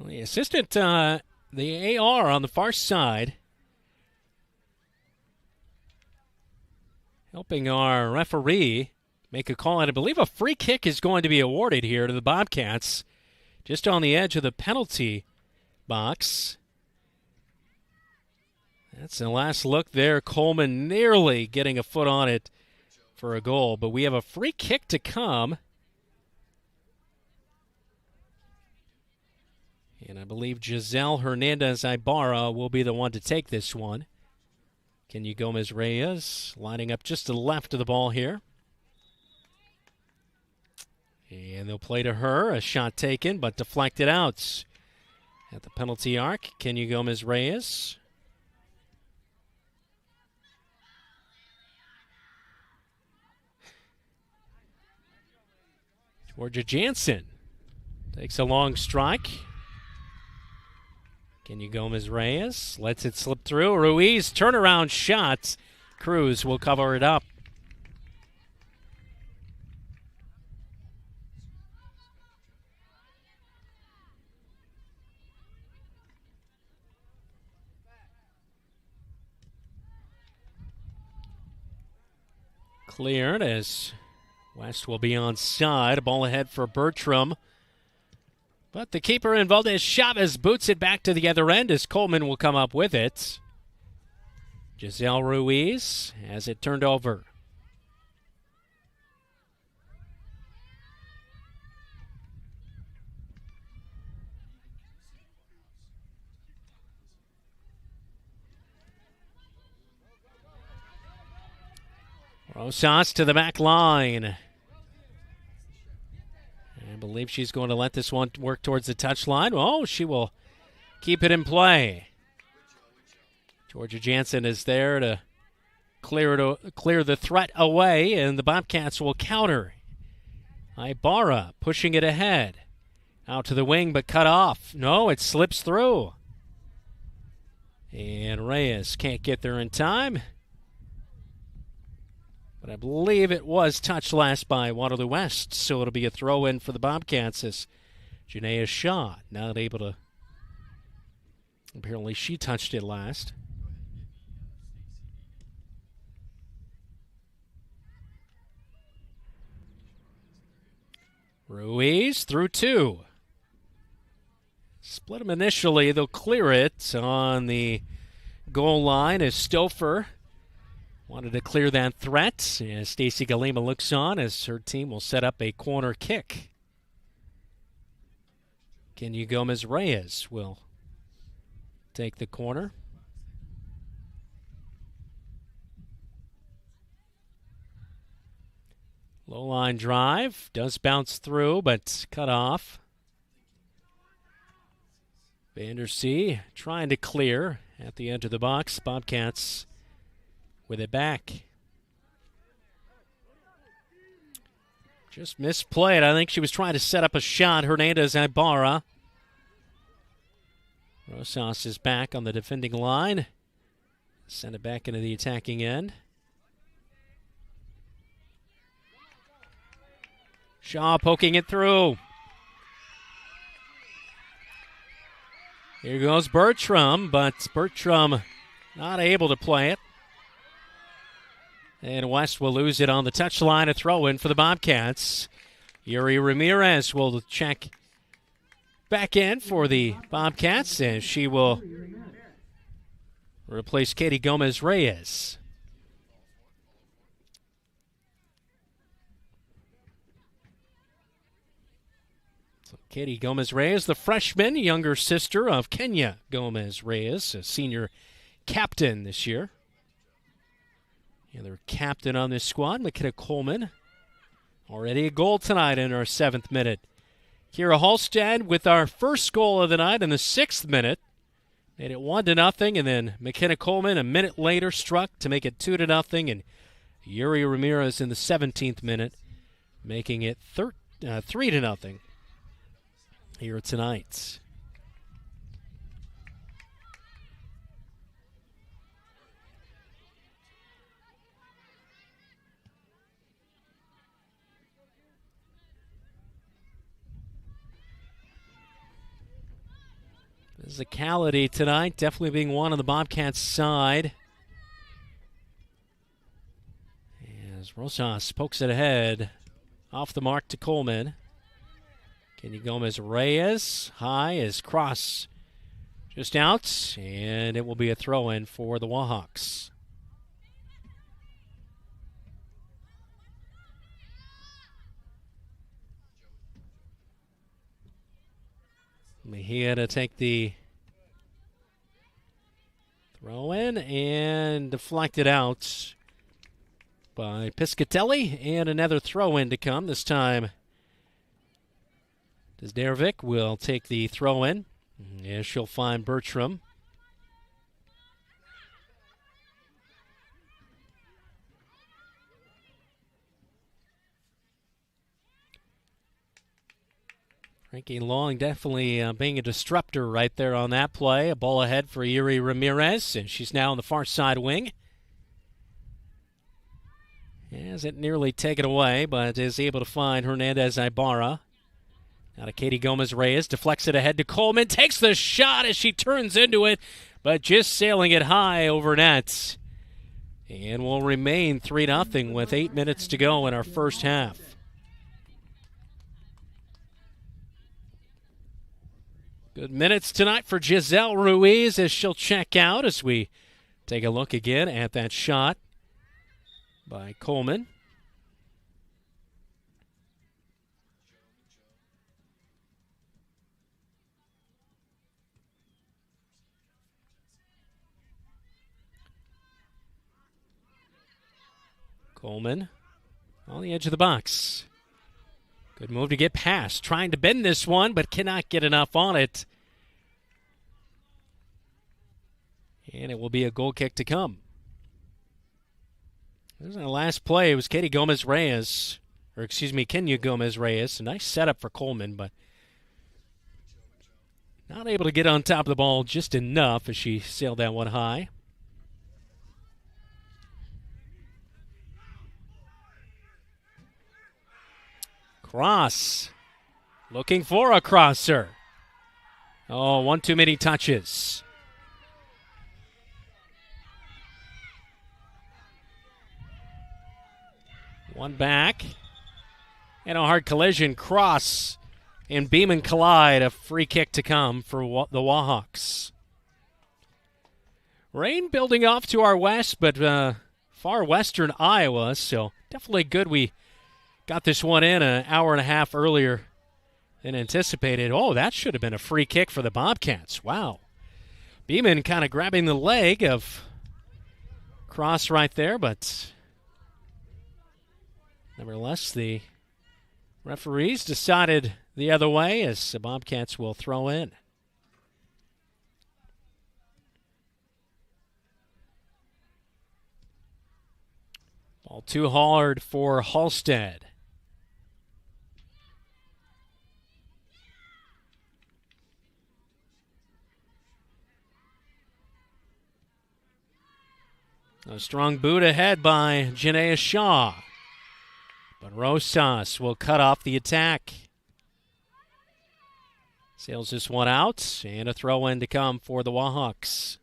The assistant, the AR on the far side, helping our referee make a call. And I believe a free kick is going to be awarded here to the Bobcats, just on the edge of the penalty box. That's the last look there. Coleman nearly getting a foot on it for a goal. But we have a free kick to come. And I believe Giselle Hernandez-Ibarra will be the one to take this one. Kenya Gomez-Reyes lining up just to the left of the ball here. And they'll play to her. A shot taken, but deflected out at the penalty arc. Kenya Gomez-Reyes. Georgia Jansen takes a long strike. Kenya Gomez-Reyes lets it slip through. Ruiz, turnaround shot. Cruz will cover it up. Cleared as West will be on side. A ball ahead for Bertram. But the keeper in Valdez Chavez boots it back to the other end as Coleman will come up with it. Giselle Ruiz has it turned over. Rosas to the back line. I believe she's going to let this one work towards the touchline. Oh, she will keep it in play. Georgia Jansen is there to clear the threat away, and the Bobcats will counter. Ibarra pushing it ahead. Out to the wing, but cut off. No, it slips through. And Reyes can't get there in time. But I believe it was touched last by Waterloo West, so it'll be a throw-in for the Bobcats as Janaea Shaw not able to. Apparently she touched it last. Ruiz through 2. Split them initially. They'll clear it on the goal line as Stouffer wanted to clear that threat. As Stacy Galima looks on as her team will set up a corner kick. Kenya Gomez-Reyes will take the corner. Low line drive. Does bounce through, but cut off. Vandersea trying to clear at the edge of the box. Bobcats with it back. Just misplayed. I think she was trying to set up a shot. Hernandez Ibarra. Rosas is back on the defending line. Send it back into the attacking end. Shaw poking it through. Here goes Bertram, but Bertram not able to play it. And West will lose it on the touchline. A throw-in for the Bobcats. Yuri Ramirez will check back in for the Bobcats, and she will replace Katie Gomez-Reyes. Katie Gomez-Reyes, the freshman, younger sister of Kenya Gomez-Reyes, a senior captain this year. And their captain on this squad, McKenna Coleman. Already a goal tonight in our 7th minute. Kira Halstead with our first goal of the night in the 6th minute. Made it 1-0, and then McKenna Coleman a minute later struck to make it 2-0, and Yuri Ramirez in the 17th minute, making it 3-0 here tonight. Physicality tonight definitely being one on the Bobcats' side. As Rosas pokes it ahead, off the mark to Coleman. Kenya Gomez-Reyes, high as cross just out, and it will be a throw-in for the Wahawks. Mejia to take the throw-in and deflected out by Piscatelli, and another throw-in to come. This time Desdervik will take the throw-in, and she'll find Bertram. Frankie Long definitely being a disruptor right there on that play. A ball ahead for Yuri Ramirez, and she's now on the far side wing. Hasn't nearly taken away, but is able to find Hernandez Ibarra. Now to Katie Gomez-Reyes, deflects it ahead to Coleman, takes the shot as she turns into it, but just sailing it high over net. And will remain 3-0 with 8 minutes to go in our first half. Good minutes tonight for Giselle Ruiz as she'll check out as we take a look again at that shot by Coleman. Coleman on the edge of the box. Good move to get past. Trying to bend this one, but cannot get enough on it. And it will be a goal kick to come. There's our last play. It was Kenya Gomez-Reyes. A nice setup for Coleman, but not able to get on top of the ball just enough as she sailed that one high. Cross. Looking for a crosser. Oh, one too many touches. One back. And a hard collision. Cross and Beeman collide. A free kick to come for the Wahawks. Rain building off to our west, but far western Iowa, so definitely good we got this one in an hour and a half earlier than anticipated. Oh, that should have been a free kick for the Bobcats. Wow. Beeman kind of grabbing the leg of Cross right there, but nevertheless, the referees decided the other way as the Bobcats will throw in. Ball too hard for Halstead. A strong boot ahead by Janaea Shaw. But Rosas will cut off the attack. Sails this one out, and a throw-in to come for the Wahawks.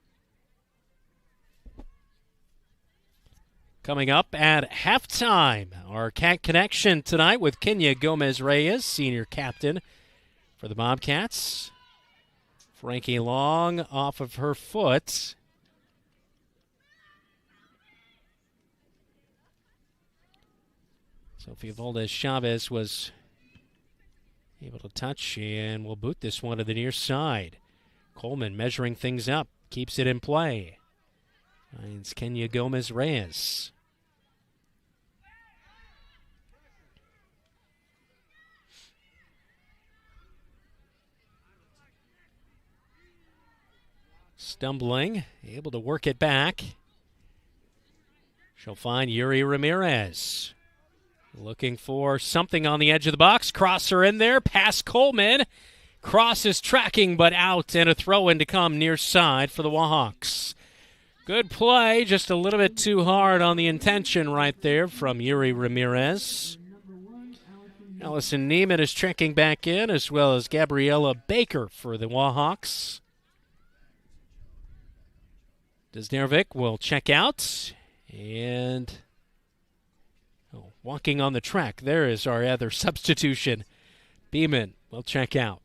Coming up at halftime, our Cat Connection tonight with Kenya Gomez-Reyes, senior captain for the Bobcats. Frankie Long off of her foot. Sophia Valdez-Chavez was able to touch and will boot this one to the near side. Coleman measuring things up, keeps it in play. Finds Kenya Gomez-Reyes. Stumbling, able to work it back. She'll find Yuri Ramirez. Looking for something on the edge of the box. Crosser in there, past Coleman. Cross is tracking, but out, and a throw-in to come near side for the Wahawks. Good play, just a little bit too hard on the intention right there from Yuri Ramirez. Allison Neiman is checking back in, as well as Gabriella Baker for the Wahawks. Desnervik will check out, and walking on the track, there is our other substitution. Beeman will check out.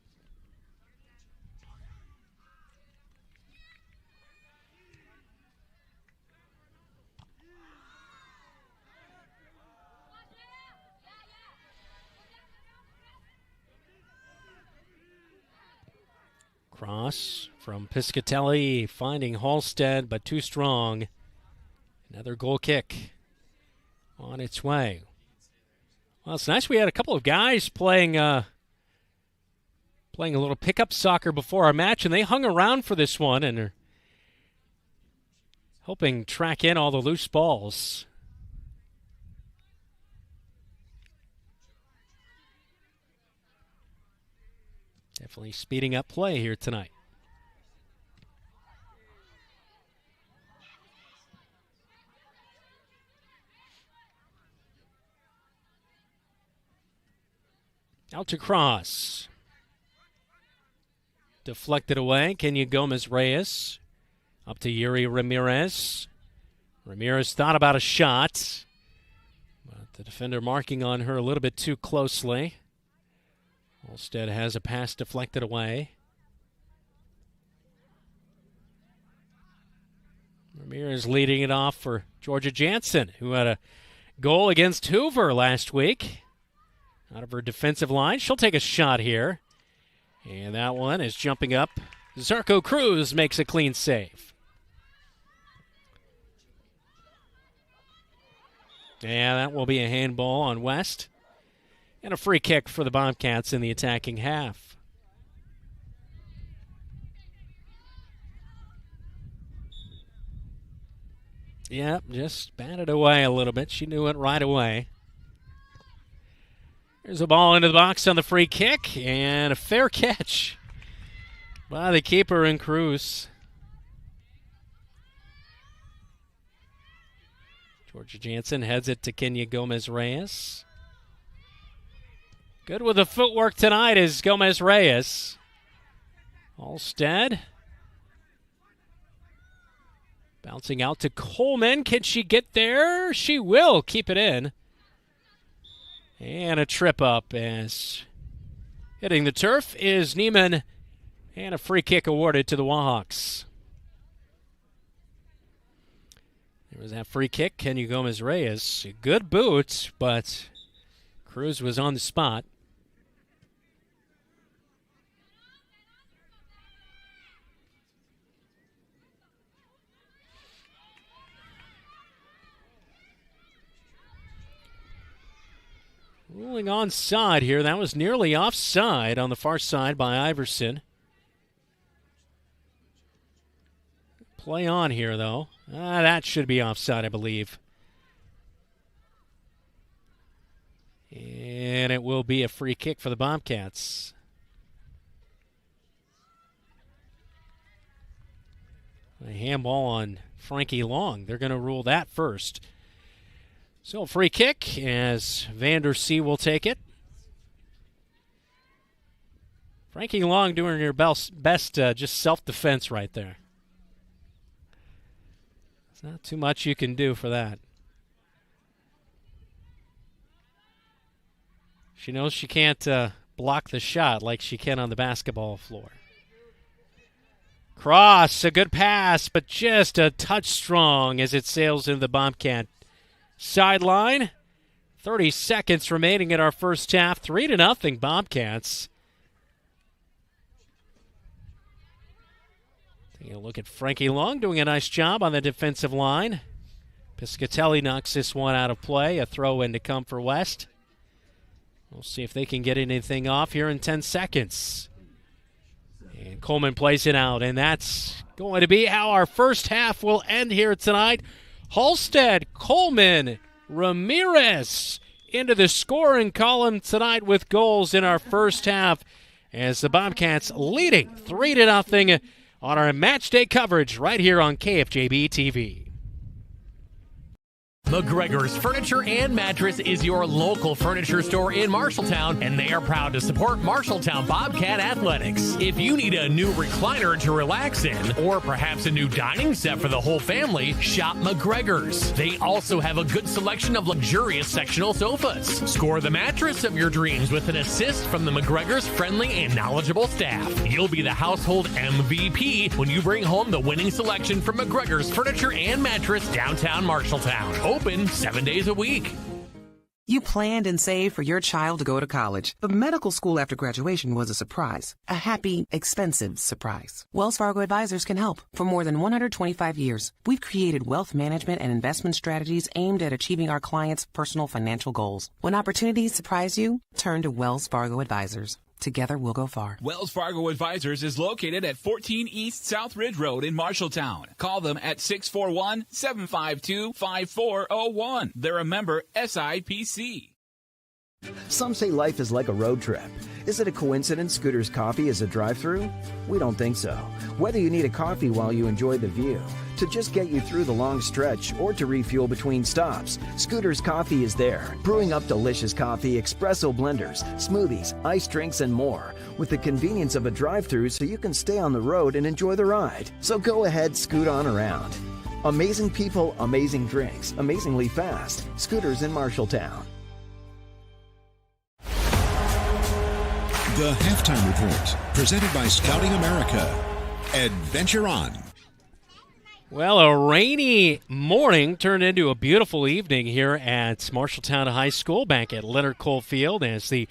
Cross from Piscatelli, finding Halstead, but too strong. Another goal kick on its way. Well, it's nice we had a couple of guys playing a little pickup soccer before our match, and they hung around for this one and are helping track in all the loose balls. Definitely speeding up play here tonight. Out to cross. Deflected away. Kenya Gomez-Reyes. Up to Yuri Ramirez. Ramirez thought about a shot, but the defender marking on her a little bit too closely. Halstead has a pass deflected away. Ramirez leading it off for Georgia Jansen, who had a goal against Hoover last week. Out of her defensive line. She'll take a shot here. And that one is jumping up. Zarko Cruz makes a clean save. Yeah, that will be a handball on West. And a free kick for the Bobcats in the attacking half. Yep, just batted away a little bit. She knew it right away. There's a ball into the box on the free kick, and a fair catch by the keeper in Cruz. Georgia Jansen heads it to Kenya Gomez-Reyes. Good with the footwork tonight is Gomez-Reyes. Alstead. Bouncing out to Coleman. Can she get there? She will keep it in. And a trip up as hitting the turf is Neiman. And a free kick awarded to the Wahawks. There was that free kick. Kenya Gomez-Reyes. Good boot, but Cruz was on the spot. Ruling onside here. That was nearly offside on the far side by Iverson. Play on here, though. That should be offside, I believe. And it will be a free kick for the Bobcats. A handball on Frankie Long. They're going to rule that first. So a free kick as Vandersea will take it. Frankie Long doing her best just self-defense right there. There's not too much you can do for that. She knows she can't block the shot like she can on the basketball floor. Cross, a good pass, but just a touch strong as it sails into the Bobcat sideline. 30 seconds remaining in our first half. 3-0 Bobcats. Taking a look at Frankie Long doing a nice job on the defensive line. Piscatelli knocks this one out of play. A throw in to come for West. We'll see if they can get anything off here in 10 seconds. And Coleman plays it out, and that's going to be how our first half will end here tonight. Halstead, Coleman, Ramirez into the scoring column tonight with goals in our first half as the Bobcats leading 3-0 on our match day coverage right here on KFJB-TV. McGregor's Furniture and Mattress is your local furniture store in Marshalltown, and they are proud to support Marshalltown Bobcat Athletics. If you need a new recliner to relax in, or perhaps a new dining set for the whole family, shop McGregor's. They also have a good selection of luxurious sectional sofas. Score the mattress of your dreams with an assist from the McGregor's friendly and knowledgeable staff. You'll be the household MVP when you bring home the winning selection from McGregor's Furniture and Mattress downtown Marshalltown. Open 7 days a week. You planned and saved for your child to go to college, but medical school after graduation was a surprise. A happy, expensive surprise. Wells Fargo Advisors can help. For more than 125 years, we've created wealth management and investment strategies aimed at achieving our clients' personal financial goals. When opportunities surprise you, turn to Wells Fargo Advisors. Together, we'll go far. Wells Fargo Advisors is located at 14 East South Ridge Road in Marshalltown. Call them at 641-752-5401. They're a member SIPC. Some say life is like a road trip. Is it a coincidence Scooter's Coffee is a drive-thru? We don't think so. Whether you need a coffee while you enjoy the view, to just get you through the long stretch, or to refuel between stops, Scooter's Coffee is there, brewing up delicious coffee, espresso blenders, smoothies, iced drinks, and more, with the convenience of a drive-thru so you can stay on the road and enjoy the ride. So go ahead, scoot on around. Amazing people, amazing drinks, amazingly fast. Scooters in Marshalltown. The Halftime Report, presented by Scouting America. Adventure on. Well, a rainy morning turned into a beautiful evening here at Marshalltown High School back at Leonard Cole Field as the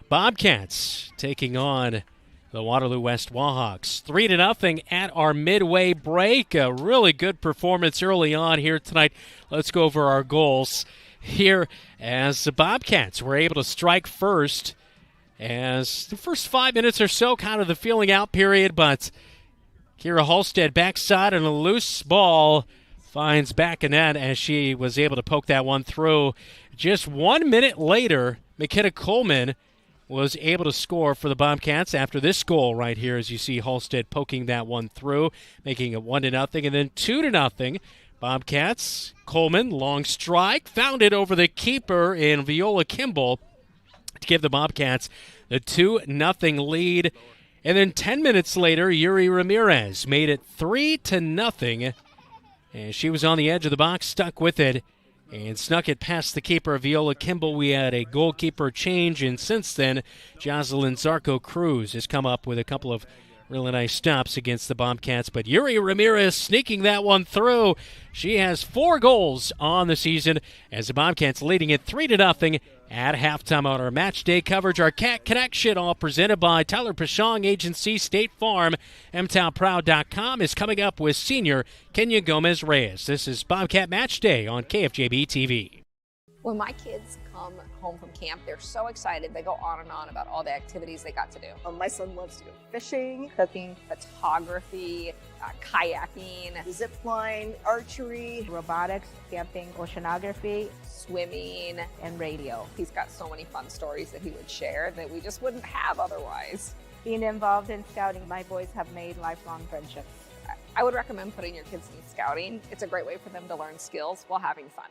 Bobcats taking on the Waterloo West Wahawks. 3-0 at our midway break. A really good performance early on here tonight. Let's go over our goals. here as the Bobcats were able to strike first as the first 5 minutes or so, kind of the feeling out period, but Kira Halstead backside and a loose ball finds back in net as she was able to poke that one through. Just 1 minute later, McKenna Coleman was able to score for the Bobcats after this goal right here, as you see Halstead poking that one through, making it 1-0 and then 2-0. Bobcats, Coleman, long strike, found it over the keeper in Viola Kimball to give the Bobcats the 2-0 lead. And then 10 minutes later, Yuri Ramirez made it 3-0. And she was on the edge of the box, stuck with it, and snuck it past the keeper, Viola Kimball. We had a goalkeeper change, and since then, Jocelyn Zarco-Cruz has come up with a couple of really nice stops against the Bobcats. But Yuri Ramirez sneaking that one through. She has 4 goals on the season as the Bobcats leading it 3-0 at halftime. On our match day coverage, our Cat Connection, all presented by Tyler Pashong Agency, State Farm, mtownproud.com, is coming up with senior Kenya Gomez-Reyes. This is Bobcat Match Day on KFJB-TV. When my kids come home from camp, they're so excited. They go on and on about all the activities they got to do. My son loves to go fishing, Cooking, photography, kayaking, zip line, archery, robotics, camping, oceanography, swimming, and radio. He's got so many fun stories that he would share that we just wouldn't have otherwise. Being involved in scouting, my boys have made lifelong friendships. I would recommend putting your kids in scouting. It's a great way for them to learn skills while having fun.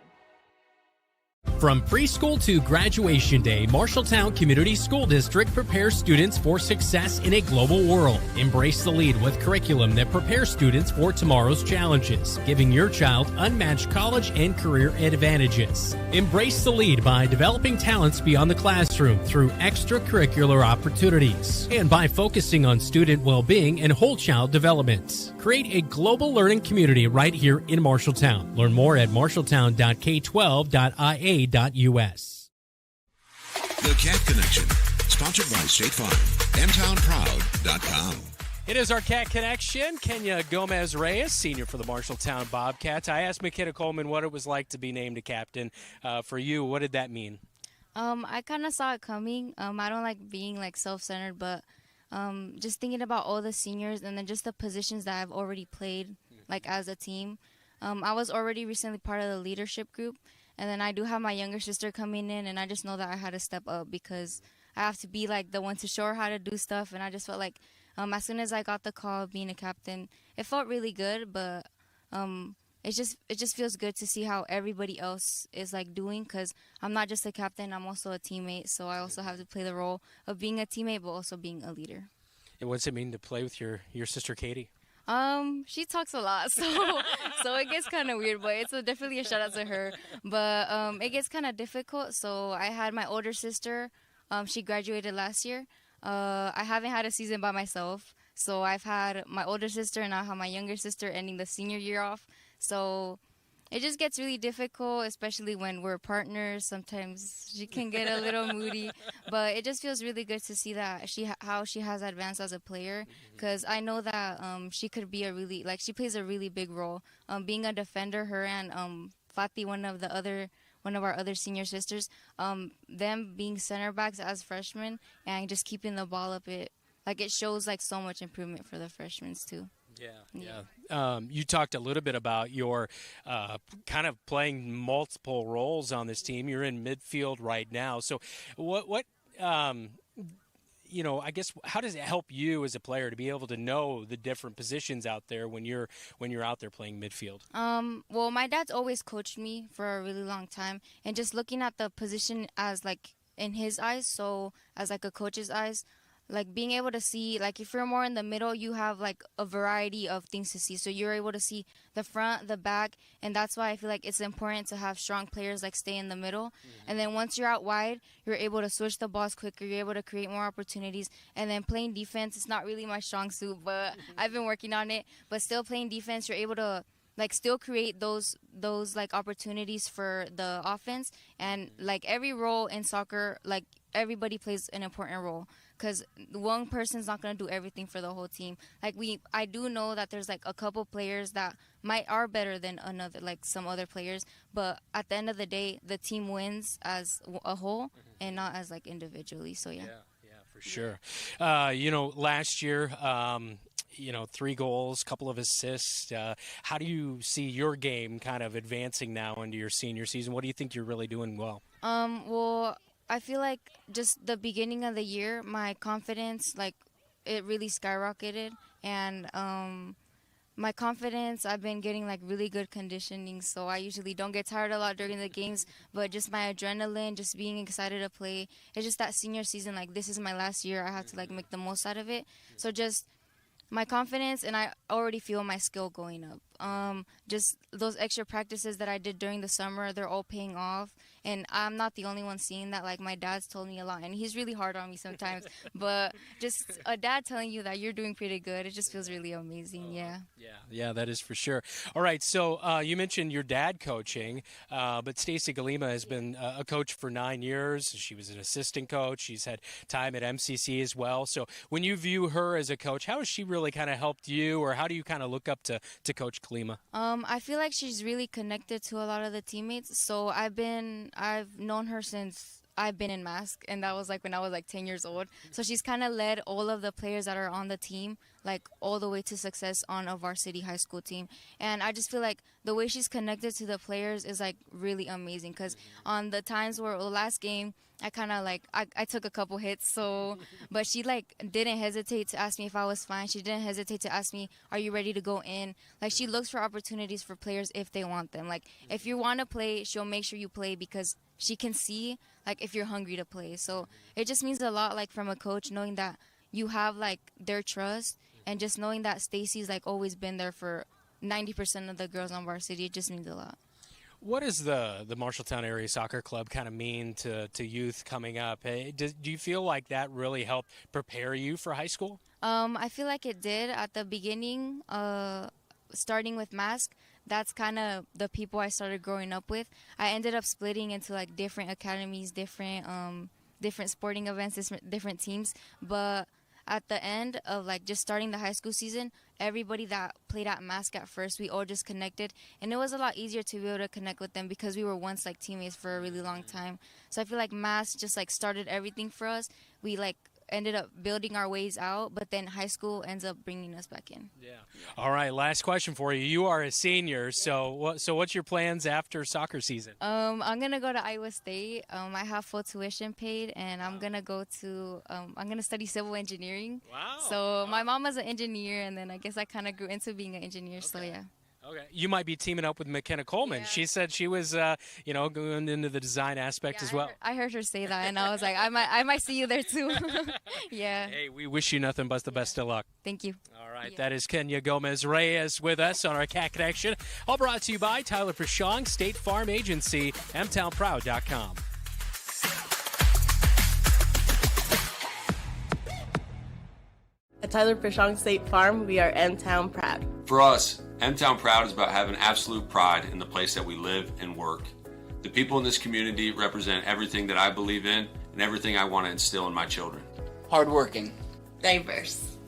From preschool to graduation day, Marshalltown Community School District prepares students for success in a global world. Embrace the lead with curriculum that prepares students for tomorrow's challenges, giving your child unmatched college and career advantages. Embrace the lead by developing talents beyond the classroom through extracurricular opportunities and by focusing on student well-being and whole child development. Create a global learning community right here in Marshalltown. Learn more at marshalltown.k12.ia.us. The Cat Connection, sponsored by State Farm, mtownproud.com. It is our Cat Connection. Kenya Gomez-Reyes, senior for the Marshalltown Bobcats. I asked McKenna Coleman what it was like to be named a captain. For you, what did that mean? I kind of saw it coming. I don't like being self-centered, but just thinking about all the seniors and then just the positions that I've already played as a team. I was already recently part of the leadership group, and then I do have my younger sister coming in, and I just know that I had to step up because I have to be the one to show her how to do stuff. And I just felt like as soon as I got the call of being a captain, it felt really good, but it just feels good to see how everybody else is doing, because I'm not just a captain, I'm also a teammate, so I also have to play the role of being a teammate but also being a leader. And what's it mean to play with your sister Katie? She talks a lot, so it gets kind of weird, but it's definitely a shout out to her. But it gets kind of difficult. So I had my older sister. She graduated last year. I haven't had a season by myself, so I've had my older sister and I have my younger sister ending the senior year off. So it just gets really difficult, especially when we're partners. Sometimes she can get a little moody, but it just feels really good to see that how she has advanced as a player, because I know that she could be she plays a really big role. Being a defender, her and Fati, one of our other senior sisters, them being center backs as freshmen and just keeping the ball up, it shows so much improvement for the freshmen too. Yeah. You talked a little bit about your kind of playing multiple roles on this team. You're in midfield right now. So what I guess, how does it help you as a player to be able to know the different positions out there when you're out there playing midfield? Well, my dad's always coached me for a really long time, and just looking at the position as in his eyes, so as a coach's eyes, being able to see, if you're more in the middle, you have a variety of things to see. So you're able to see the front, the back, and that's why I feel it's important to have strong players stay in the middle. And then once you're out wide, you're able to switch the balls quicker. You're able to create more opportunities. And then playing defense, it's not really my strong suit, but I've been working on it. But still playing defense, you're able to still create those opportunities for the offense. And every role in soccer, everybody plays an important role. because one person's not going to do everything for the whole team. Like I do know that there's like a couple players that are better than some other players, but at the end of the day, the team wins as a whole and not as like individually. So yeah, for sure. Last year, 3 goals, couple of assists. How do you see your game kind of advancing now into your senior season? What do you think you're really doing well? Well, I feel like just the beginning of the year, my confidence, it really skyrocketed. And my confidence, I've been getting, really good conditioning. So I usually don't get tired a lot during the games. But just my adrenaline, just being excited to play. It's just that senior season, this is my last year. I have to, make the most out of it. So just my confidence, and I already feel my skill going up. Just those extra practices that I did during the summer, they're all paying off. And I'm not the only one seeing that. My dad's told me a lot, and he's really hard on me sometimes. But just a dad telling you that you're doing pretty good, it just feels really amazing, yeah. Yeah, that is for sure. All right, so you mentioned your dad coaching, but Stacy Galima has been a coach for 9 years. She was an assistant coach. She's had time at MCC as well. So when you view her as a coach, how has she really kind of helped you, or how do you kind of look up to Coach Galima? I feel like she's really connected to a lot of the teammates. So I've known her since I've been in Mask, and that was when I was 10 years old. So she's kind of led all of the players that are on the team all the way to success on a varsity high school team. And I just feel like the way she's connected to the players is really amazing, because on the times where the last game, I kind of I took a couple hits, but she didn't hesitate to ask me if I was fine. She didn't hesitate to ask me, are you ready to go in? She looks for opportunities for players if they want them. If you want to play, she'll make sure you play, because she can see if you're hungry to play. So it just means a lot from a coach, knowing that you have their trust, and just knowing that Stacy's always been there for 90% of the girls on varsity. It just means a lot. What does the Marshalltown Area Soccer Club kind of mean to youth coming up? Do you feel like that really helped prepare you for high school? I feel like it did at the beginning, starting with Mask. That's kind of the people I started growing up with. I ended up splitting into different academies, different sporting events, different teams. But at the end of just starting the high school season, everybody that played at Mask at first, we all just connected, and it was a lot easier to be able to connect with them because we were once teammates for a really long time. So I feel like Mask just started everything for us. We ended up building our ways out, but then high school ends up bringing us back in. Yeah. All right, last question for you. You are a senior, so what's your plans after soccer season? I'm gonna go to Iowa State. I have full tuition paid, and I'm gonna go to I'm gonna study civil engineering. Wow. So my mom was an engineer, and then I guess I kind of grew into being an engineer. Okay. So yeah. Okay, you might be teaming up with McKenna Coleman. Yeah. She said she was, going into the design aspect as well. I heard her say that, and I was I might see you there too. Yeah. Hey, we wish you nothing but the best of luck. Thank you. All right, That is Kenya Gomez-Reyes with us on our Cat Connection. All brought to you by Tyler Prashong, State Farm Agency, mtownproud.com. At Tyler Prashong State Farm, we are M-Town proud. For us, M-Town Proud is about having absolute pride in the place that we live and work. The people in this community represent everything that I believe in and everything I want to instill in my children. Hardworking, diverse,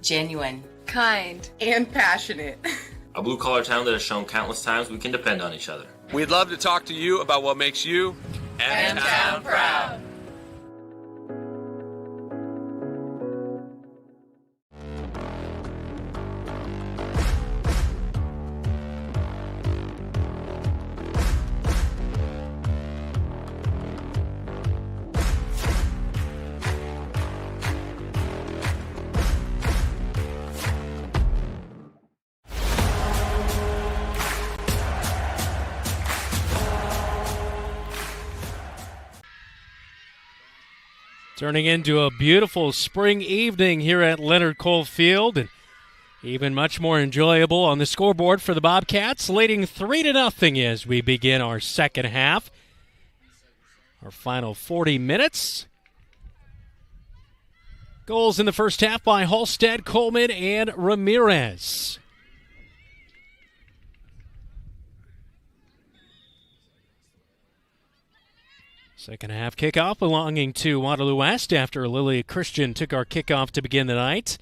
genuine, kind, and passionate. A blue-collar town that has shown countless times we can depend on each other. We'd love to talk to you about what makes you M-Town proud. Turning into a beautiful spring evening here at Leonard Cole Field, and even much more enjoyable on the scoreboard for the Bobcats, leading 3-0 as we begin our second half. Our final 40 minutes. Goals in the first half by Halstead, Coleman, and Ramirez. Second half kickoff belonging to Waterloo West after Lily Christian took our kickoff to begin the night.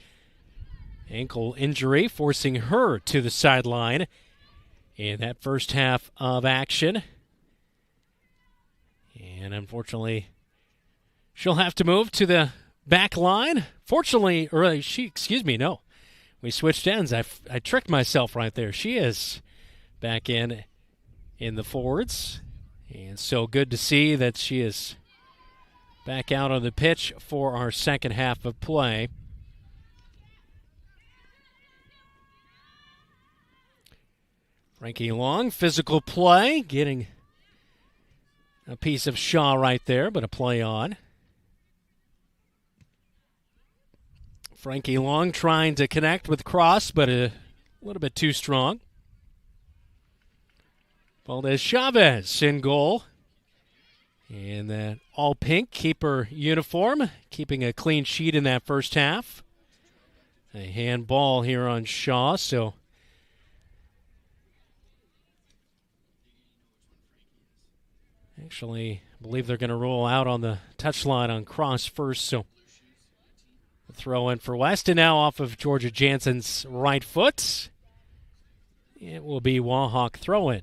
Ankle injury forcing her to the sideline in that first half of action. And unfortunately, she'll have to move to the back line. Fortunately, we switched ends. I tricked myself right there. She is back in the forwards. And so good to see that she is back out on the pitch for our second half of play. Frankie Long, physical play, getting a piece of Shaw right there, but a play on. Frankie Long trying to connect with Cross, but a little bit too strong. Valdez Chavez in goal. And that all-pink keeper uniform, keeping a clean sheet in that first half. A handball here on Shaw, so actually, I believe they're going to roll out on the touchline on Cross first, so a throw in for West. And now off of Georgia Jansen's right foot, it will be Wahawk throw-in.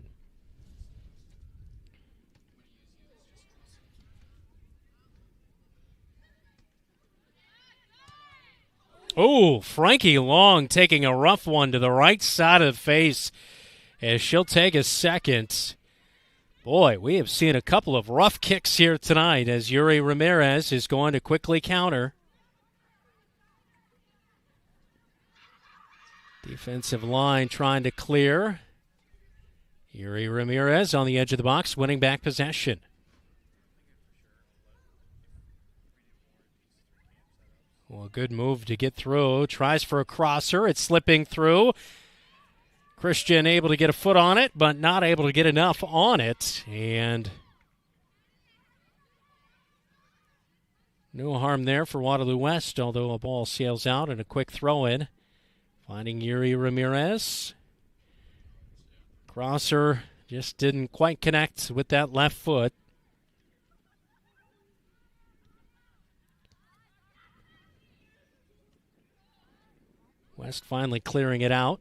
Oh, Frankie Long taking a rough one to the right side of the face as she'll take a second. Boy, we have seen a couple of rough kicks here tonight as Yuri Ramirez is going to quickly counter. Defensive line trying to clear. Yuri Ramirez on the edge of the box, winning back possession. Well, a good move to get through. Tries for a crosser. It's slipping through. Christian able to get a foot on it, but not able to get enough on it. And no harm there for Waterloo West, although a ball sails out and a quick throw-in. Finding Yuri Ramirez. Crosser just didn't quite connect with that left foot. West finally clearing it out.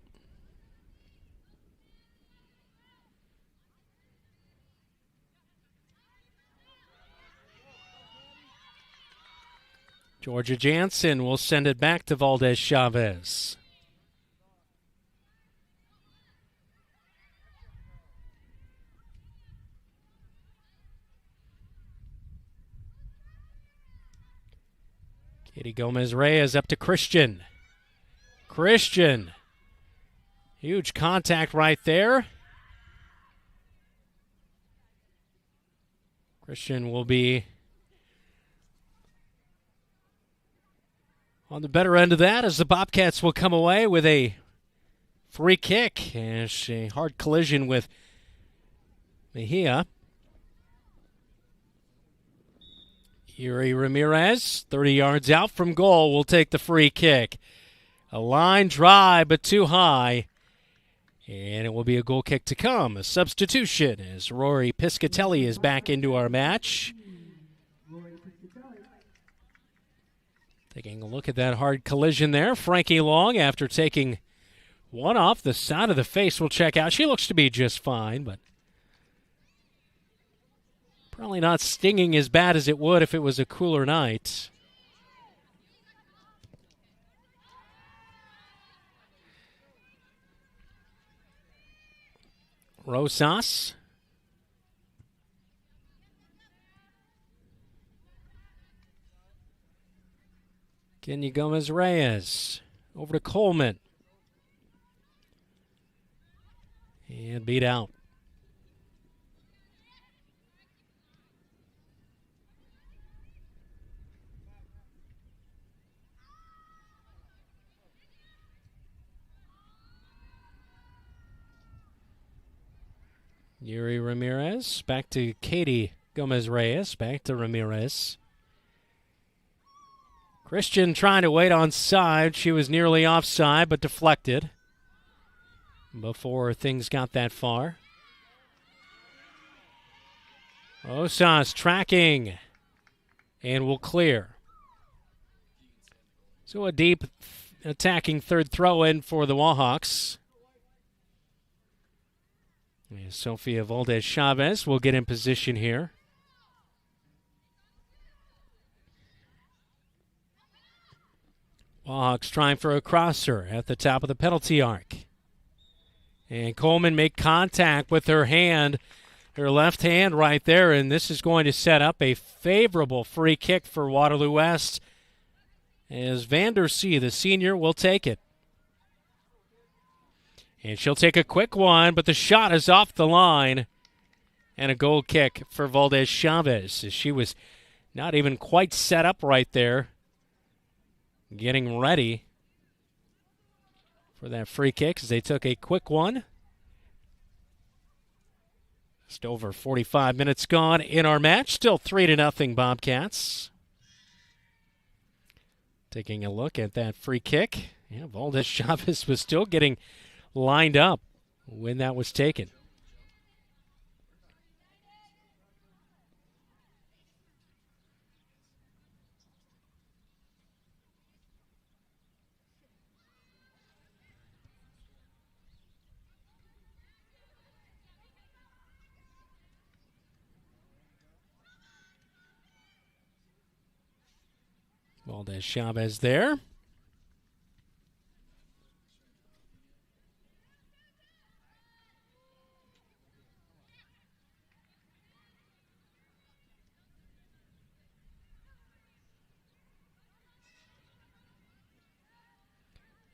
Georgia Jansen will send it back to Valdez Chavez. Katie Gomez-Reyes up to Christian. Christian. Huge contact right there. Christian will be on the better end of that as the Bobcats will come away with a free kick. And a hard collision with Mejia. Yuri Ramirez, 30 yards out from goal, will take the free kick. A line drive, but too high. And it will be a goal kick to come. A substitution as Rory Piscatelli is back into our match. Taking a look at that hard collision there. Frankie Long, after taking one off the side of the face, will check out. She looks to be just fine, but probably not stinging as bad as it would if it was a cooler night. Rosas. Kenya Gomez-Reyes over to Coleman. And beat out. Yuri Ramirez, back to Katie Gomez-Reyes, back to Ramirez. Christian trying to wait on side. She was nearly offside, but deflected before things got that far. Rosas tracking and will clear. So a deep attacking third throw in for the Wahawks. Sofia Valdez-Chavez will get in position here. Wahawks trying for a crosser at the top of the penalty arc. And Coleman make contact with her hand, her left hand right there, and this is going to set up a favorable free kick for Waterloo West as Vandersea, the senior, will take it. And she'll take a quick one, but the shot is off the line. And a goal kick for Valdez-Chavez as she was not even quite set up right there, getting ready for that free kick as they took a quick one. Just over 45 minutes gone in our match. Still 3-0 Bobcats. Taking a look at that free kick. Yeah, Valdez-Chavez was still getting lined up when that was taken. Valdez-Chavez there.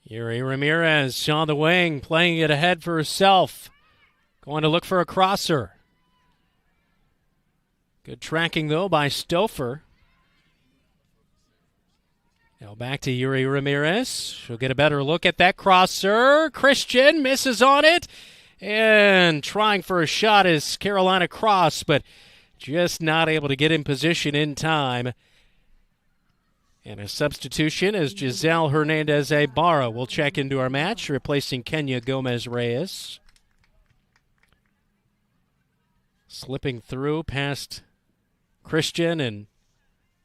Yuri Ramirez on the wing, playing it ahead for herself. Going to look for a crosser. Good tracking, though, by Stouffer. Now back to Yuri Ramirez. She'll get a better look at that crosser. Christian misses on it. And trying for a shot is Carolina Cross, but just not able to get in position in time. And a substitution is Giselle Hernandez-Ibarra will check into our match, replacing Kenya Gomez-Reyes. Slipping through past Christian and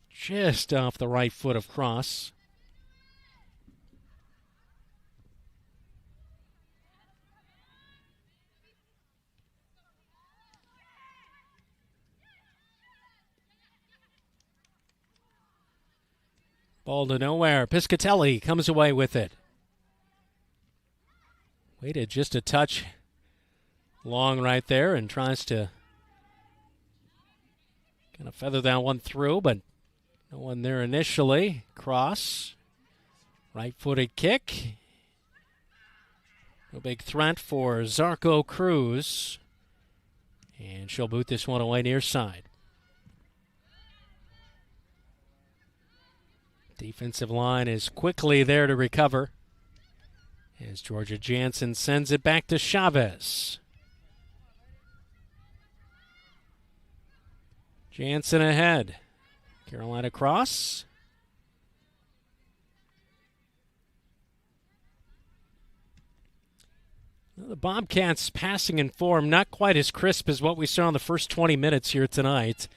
just off the right foot of Cross. Ball to nowhere. Piscatelli comes away with it. Waited just a touch long right there and tries to kind of feather that one through, but no one there initially. Cross. Right-footed kick. No big threat for Zarco Cruz. And she'll boot this one away near side. Defensive line is quickly there to recover as Georgia Jansen sends it back to Chavez. Jansen ahead. Carolina Cross. Well, the Bobcats' passing in form not quite as crisp as what we saw in the first 20 minutes here tonight.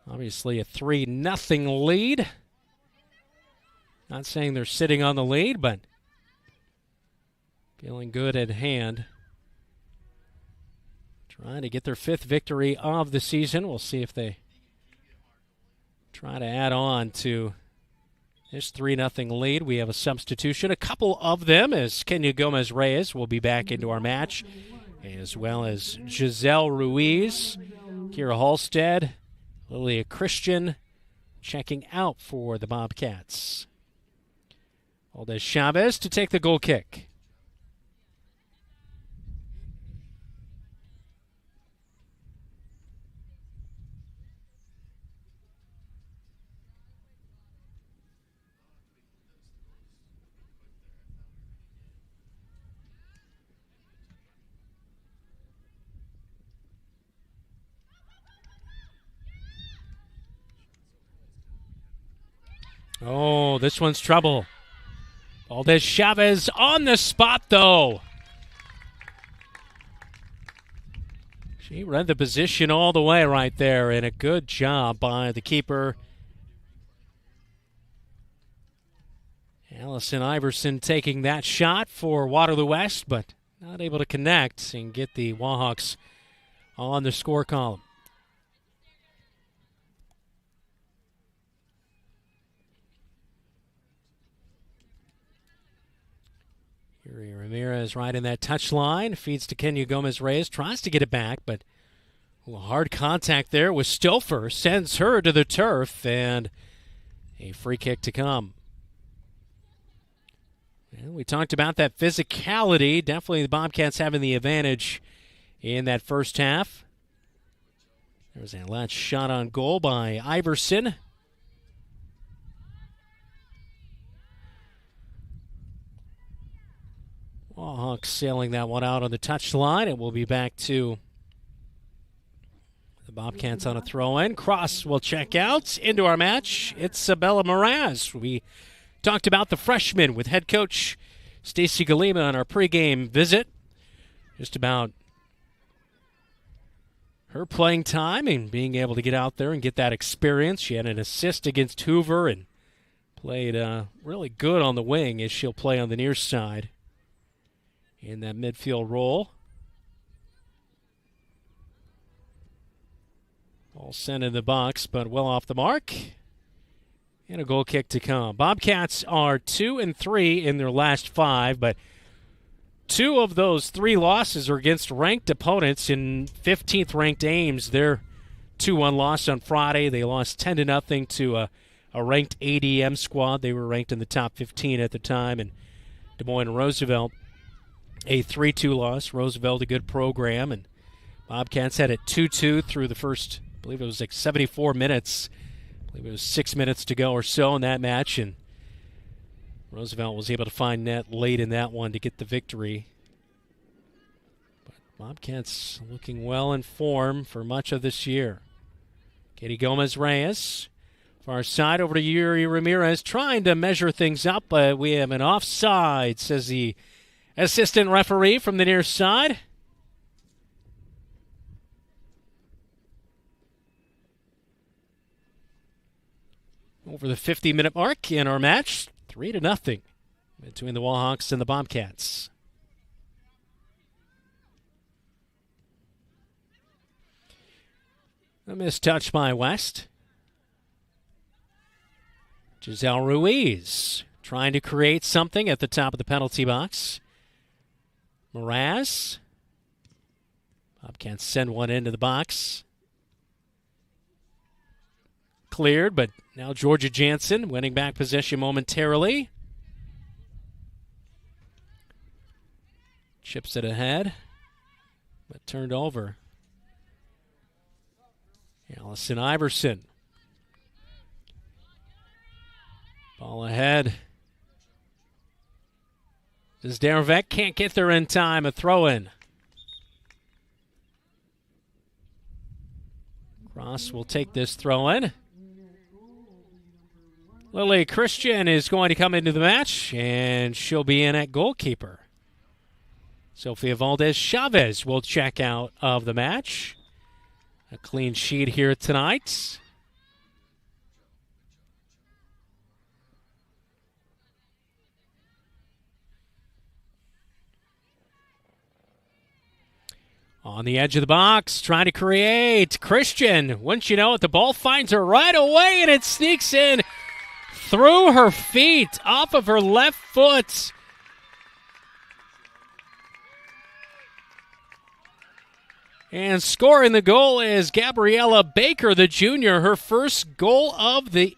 Obviously a 3-0 lead. Not saying they're sitting on the lead, but feeling good at hand. Trying to get their 5th victory of the season. We'll see if they try to add on to this 3-0 lead. We have a substitution, a couple of them, as Kenya Gomez-Reyes will be back into our match, as well as Giselle Ruiz, Kira Halstead, Lilia Christian checking out for the Bobcats. Valdez Chavez to take the goal kick. Oh, this one's trouble. Valdez Chavez on the spot, though. She read the position all the way right there, and a good job by the keeper. Allison Iverson taking that shot for Waterloo West, but not able to connect and get the Wahawks on the score column. Yuri Ramirez right in that touch line, feeds to Kenya Gomez-Reyes, tries to get it back, but hard contact there with Stouffer, sends her to the turf, and a free kick to come. And we talked about that physicality. Definitely the Bobcats having the advantage in that first half. There's a last shot on goal by Iverson. Wahawks sailing that one out on the touchline. It will be back to the Bobcats on a throw-in. Cross will check out into our match. It's Isabella Moraz. We talked about the freshman with head coach Stacy Galima on our pregame visit. Just about her playing time and being able to get out there and get that experience. She had an assist against Hoover and played really good on the wing as she'll play on the near side in that midfield role. Ball sent in the box, but well off the mark. And a goal kick to come. Bobcats are 2-3 in their last 5, but 2 of those 3 losses are against ranked opponents in 15th ranked Ames. Their 2-1 loss on Friday. They lost 10-0 to a ranked ADM squad. They were ranked in the top 15 at the time. And Des Moines Roosevelt, a 3-2 loss. Roosevelt, a good program. And Bobcats had it 2-2 through the first, I believe it was like 74 minutes. I believe it was 6 minutes to go or so in that match. And Roosevelt was able to find net late in that one to get the victory. But Bobcats looking well in form for much of this year. Katie Gomez-Reyes, far side over to Yuri Ramirez, trying to measure things up, but we have an offside, says the assistant referee from the near side. Over the 50-minute mark in our match, 3-0 between the Wahawks and the Bobcats. A missed touch by West. Giselle Ruiz trying to create something at the top of the penalty box. Moraz. Bobcats send one into the box. Cleared, but now Georgia Jansen winning back possession momentarily. Chips it ahead, but turned over. Allison Iverson. Ball ahead. Zderovic can't get there in time. A throw-in. Cross will take this throw-in. Lily Christian is going to come into the match, and she'll be in at goalkeeper. Sofia Valdez-Chavez will check out of the match. A clean sheet here tonight. On the edge of the box, trying to create. Christian, wouldn't you know it, the ball finds her right away, and it sneaks in through her feet, off of her left foot. And scoring the goal is Gabriella Baker, the junior, her first goal of the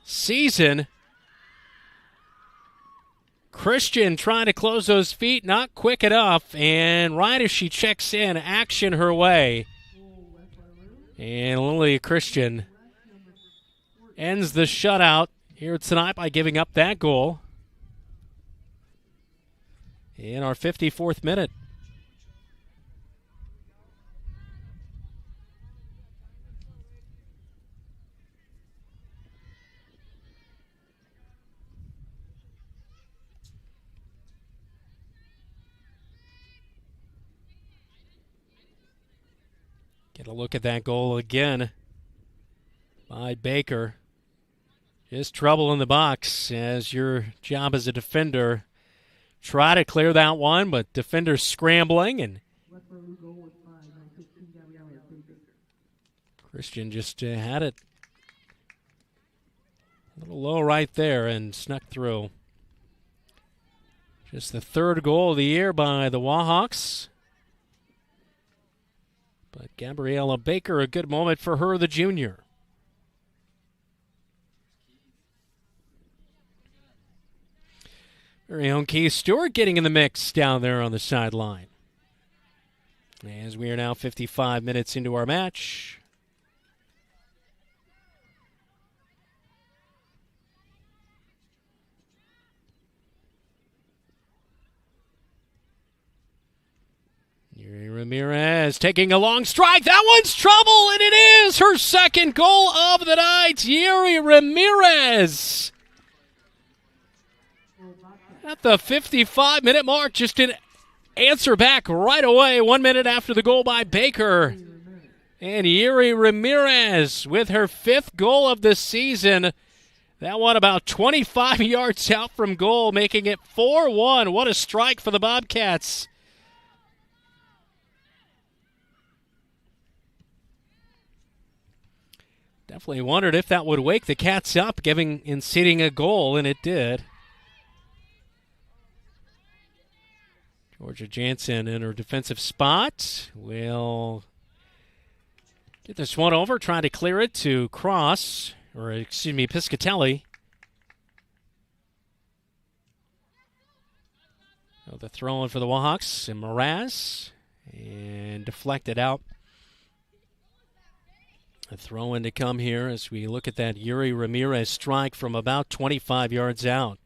season. Christian trying to close those feet, not quick enough, and right as she checks in, action her way. And Lily Christian ends the shutout here tonight by giving up that goal in our 54th minute. Get a look at that goal again by Baker. Just trouble in the box as your job as a defender. Try to clear that one, but defender scrambling, and Christian just had it a little low right there and snuck through. Just the third goal of the year by the Wahawks. But Gabriella Baker, a good moment for her, the junior. Very own Keith Stewart getting in the mix down there on the sideline. As we are now 55 minutes into our match. Yuri Ramirez taking a long strike. That one's trouble, and it is her second goal of the night. Yuri Ramirez at the 55-minute mark, just an answer back right away 1 minute after the goal by Baker. And Yuri Ramirez with her fifth goal of the season. That one about 25 yards out from goal, making it 4-1. What a strike for the Bobcats. Definitely wondered if that would wake the Cats up, giving and seeding a goal, and it did. Georgia Jansen in her defensive spot will get this one over, trying to clear it to Piscatelli. So the throw in for the Wahawks, and Mraz, and deflected out. A throw in to come here as we look at that Yuri Ramirez strike from about 25 yards out.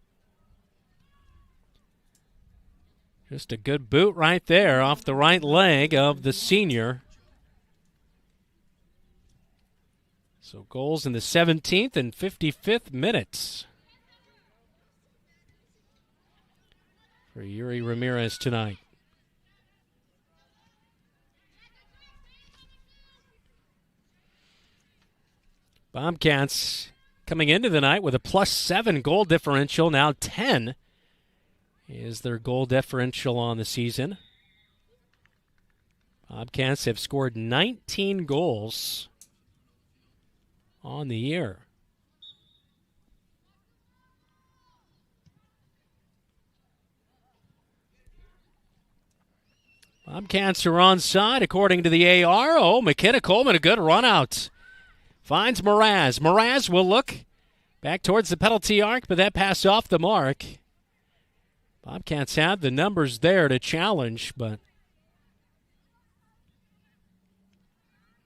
Just a good boot right there off the right leg of the senior. So goals in the 17th and 55th minutes for Yuri Ramirez tonight. Bobcats coming into the night with a +7 goal differential, now 10 is their goal differential on the season. Bobcats have scored 19 goals on the year. Bobcats are onside according to the AR. Oh, McKenna Coleman, a good run out. Finds Mraz. Mraz will look back towards the penalty arc, but that pass off the mark. Bobcats had the numbers there to challenge, but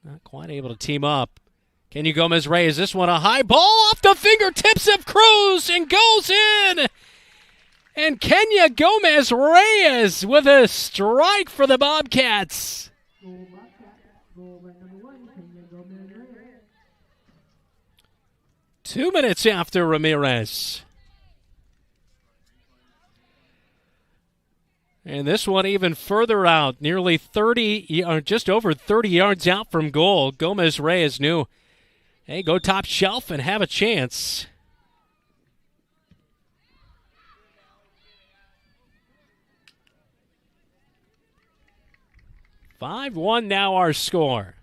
not quite able to team up. Kenya Gomez-Reyes, this one a high ball off the fingertips of Cruz and goes in. And Kenya Gomez-Reyes with a strike for the Bobcats. 2 minutes after Ramirez. And this one even further out, nearly 30, or just over 30 yards out from goal. Gomez-Reyes knew, hey, go top shelf and have a chance. "5-1 now our score.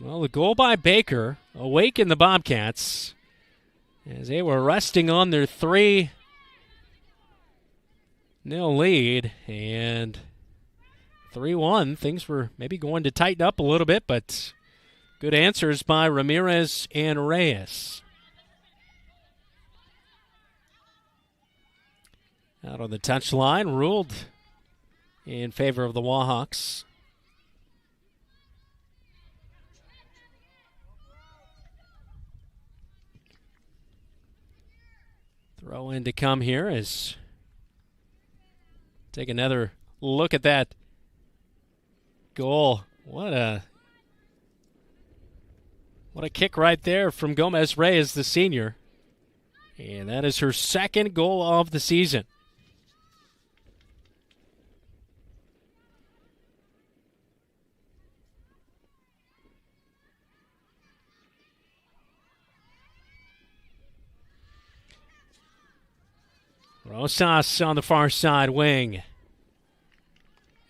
Well, the goal by Baker awakened the Bobcats as they were resting on their 3-0 lead, and 3-1. Things were maybe going to tighten up a little bit, but good answers by Ramirez and Reyes. Out on the touchline, ruled in favor of the Wahawks. Throw in to come here as take another look at that goal. What a kick right there from Gomez-Reyes, the senior. And that is her second goal of the season. Rosas on the far side wing.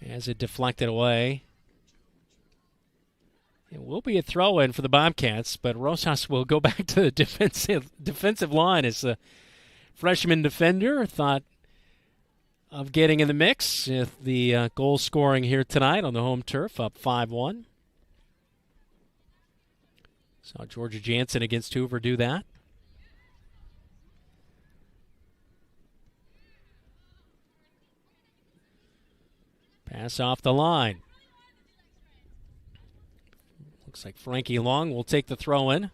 As it deflected away. It will be a throw-in for the Bobcats, but Rosas will go back to the defensive line as the freshman defender thought of getting in the mix with the goal scoring here tonight on the home turf, up 5-1. Saw Georgia Jansen against Hoover do that. Pass off the line. Looks like Frankie Long will take the throw in.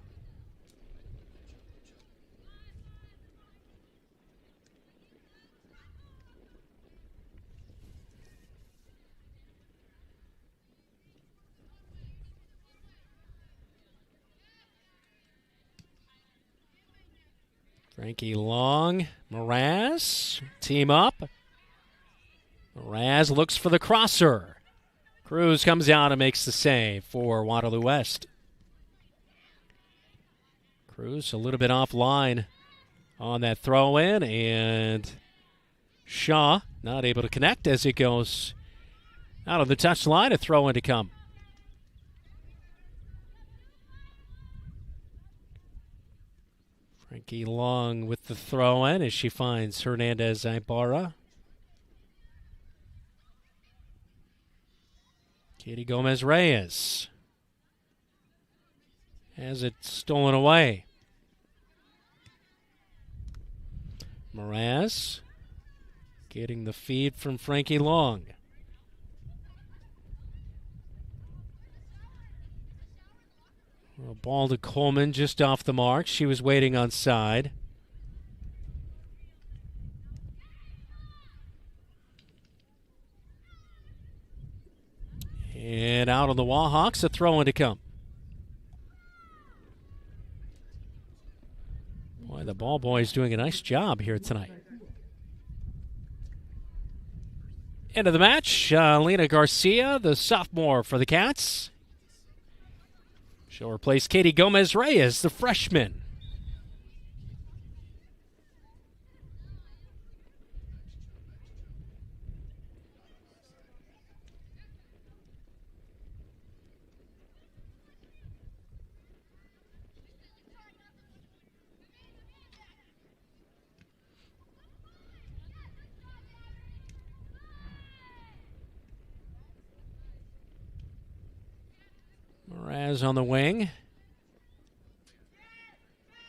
Frankie Long, Mraz, team up. Mraz looks for the crosser. Cruz comes out and makes the save for Waterloo West. Cruz a little bit offline on that throw-in, and Shaw not able to connect as it goes out of the touch line. A throw-in to come. Frankie Long with the throw-in as she finds Hernandez Ibarra. Katie Gomez-Reyes has it stolen away. Mraz getting the feed from Frankie Long. A ball to Coleman just off the mark. She was waiting on side. And out on the Wahawks, a throw-in to come. Boy, the ball boy's doing a nice job here tonight. End of the match, Lena Garcia, the sophomore for the Cats. She'll replace Katie Gomez-Reyes, the freshman. Mraz on the wing.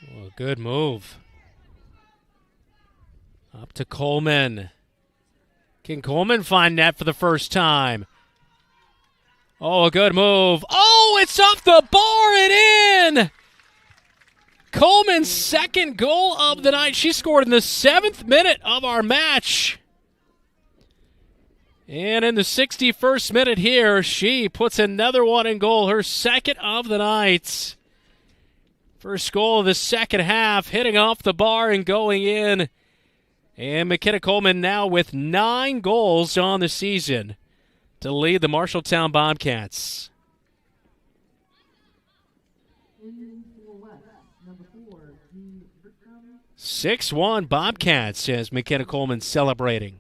Oh, good move. Up to Coleman. Can Coleman find net for the first time? Oh, a good move. Oh, it's off the bar and in! Coleman's second goal of the night. She scored in the 7th minute of our match. And in the 61st minute here, she puts another one in goal, her second of the night. First goal of the second half, hitting off the bar and going in. And McKenna Coleman now with 9 goals on the season to lead the Marshalltown Bobcats. 6-1 Bobcats as McKenna Coleman celebrating.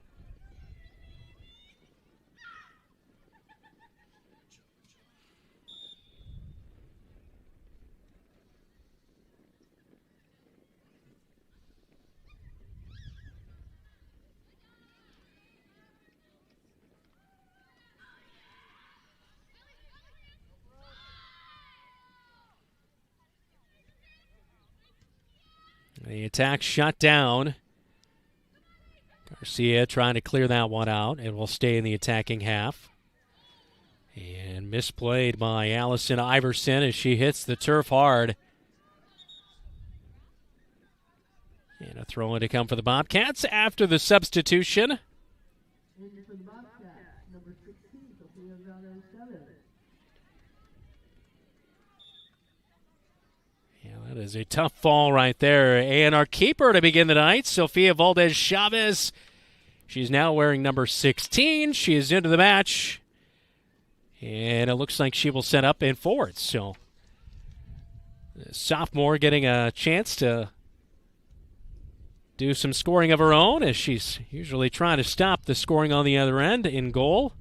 The attack shut down. Garcia trying to clear that one out. It will stay in the attacking half. And misplayed by Allison Iverson as she hits the turf hard. And a throw in to come for the Bobcats after the substitution. That is a tough fall right there. And our keeper to begin the night, Sofia Valdez-Chavez. She's now wearing number 16. She is into the match. And it looks like she will set up in forward. So, the sophomore getting a chance to do some scoring of her own, as she's usually trying to stop the scoring on the other end in goal.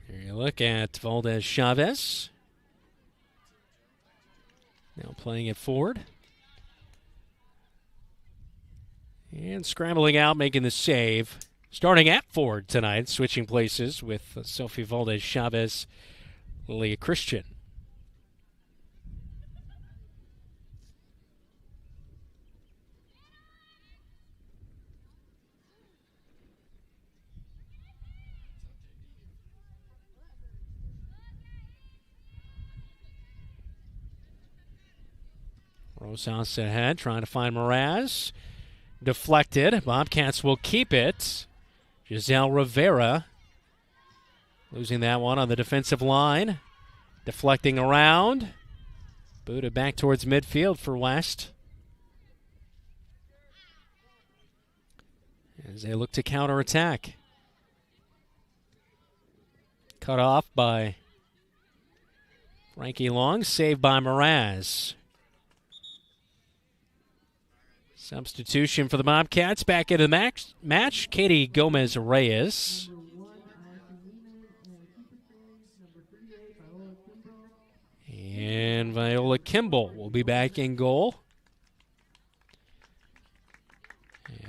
Here you look at Valdez Chavez. Now playing it forward. And scrambling out, making the save. Starting at forward tonight, switching places with Sophie Valdez Chavez, Lilia Christian. Rosas ahead, trying to find Mraz. Deflected. Bobcats will keep it. Giselle Rivera losing that one on the defensive line. Deflecting around. Booted back towards midfield for West. As they look to counterattack. Cut off by Frankie Long. Saved by Mraz. Substitution for the Bobcats. Back into the match. Katie Gomez-Reyes. And Viola Kimball will be back in goal.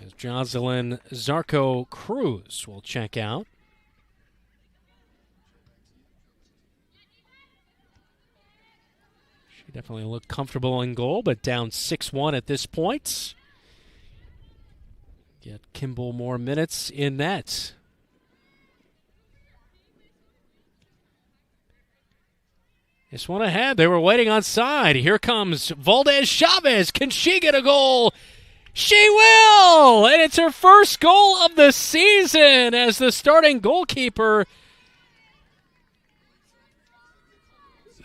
As Jocelyn Zarco-Cruz will check out. She definitely looked comfortable in goal, but down 6-1 at this point. Get Kimball more minutes in net. This one ahead. They were waiting on side. Here comes Valdez Chavez. Can she get a goal? She will! And it's her first goal of the season as the starting goalkeeper.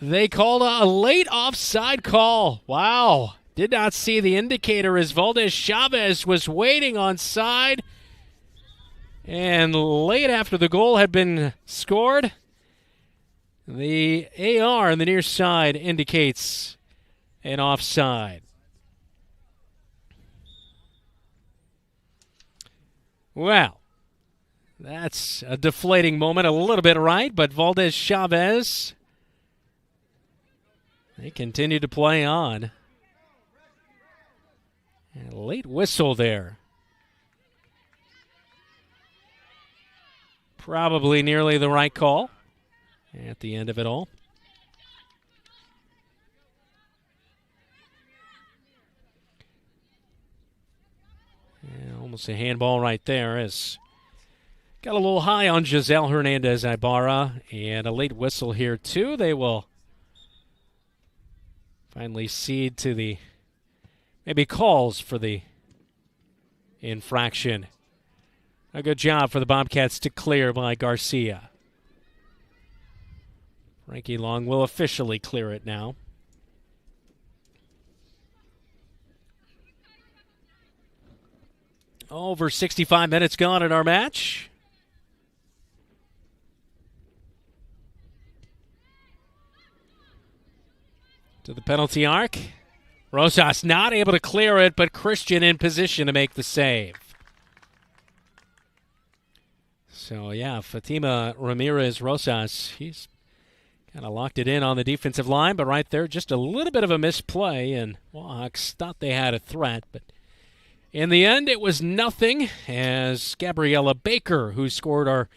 They called a late offside call. Wow. Did not see the indicator as Valdez Chavez was waiting on side. And late after the goal had been scored, the AR on the near side indicates an offside. Well, that's a deflating moment, a little bit right, but Valdez Chavez, they continue to play on. And a late whistle there. Probably nearly the right call at the end of it all. Yeah, almost a handball right there. As got a little high on Giselle Hernandez Ibarra, and a late whistle here too. They will finally cede to the maybe calls for the infraction. A good job for the Bobcats to clear by Garcia. Frankie Long will officially clear it now. Over 65 minutes gone in our match. To the penalty arc. Rosas not able to clear it, but Christian in position to make the save. So, yeah, Fatima Ramirez Rosas, he's kind of locked it in on the defensive line, but right there, just a little bit of a misplay, and Wahawks thought they had a threat, but in the end, it was nothing, as Gabriella Baker, who scored our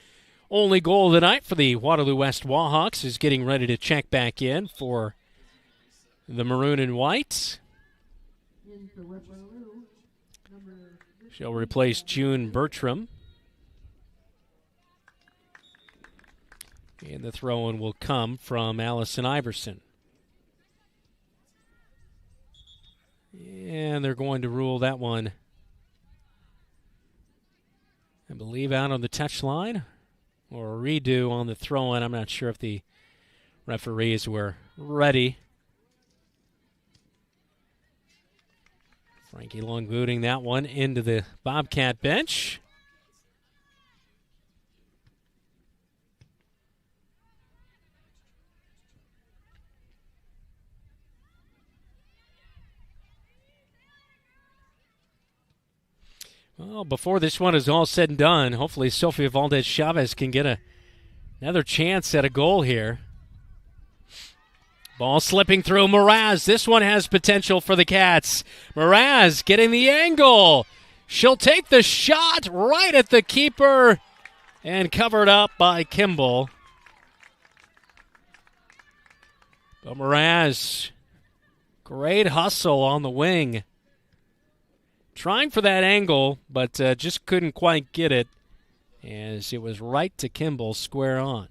only goal of the night for the Waterloo West Wahawks, is getting ready to check back in for the maroon and white. She'll replace June Bertram. And the throw-in will come from Allison Iverson. And they're going to rule that one, I believe, out on the touchline, or a redo on the throw-in. I'm not sure if the referees were ready. Frankie Long booting that one into the Bobcat bench. Well, before this one is all said and done, hopefully Sofia Valdez-Chavez can get another chance at a goal here. Ball slipping through Mraz. This one has potential for the Cats. Mraz getting the angle. She'll take the shot right at the keeper and covered up by Kimball. But Mraz, great hustle on the wing. Trying for that angle, but just couldn't quite get it as it was right to Kimball, square on.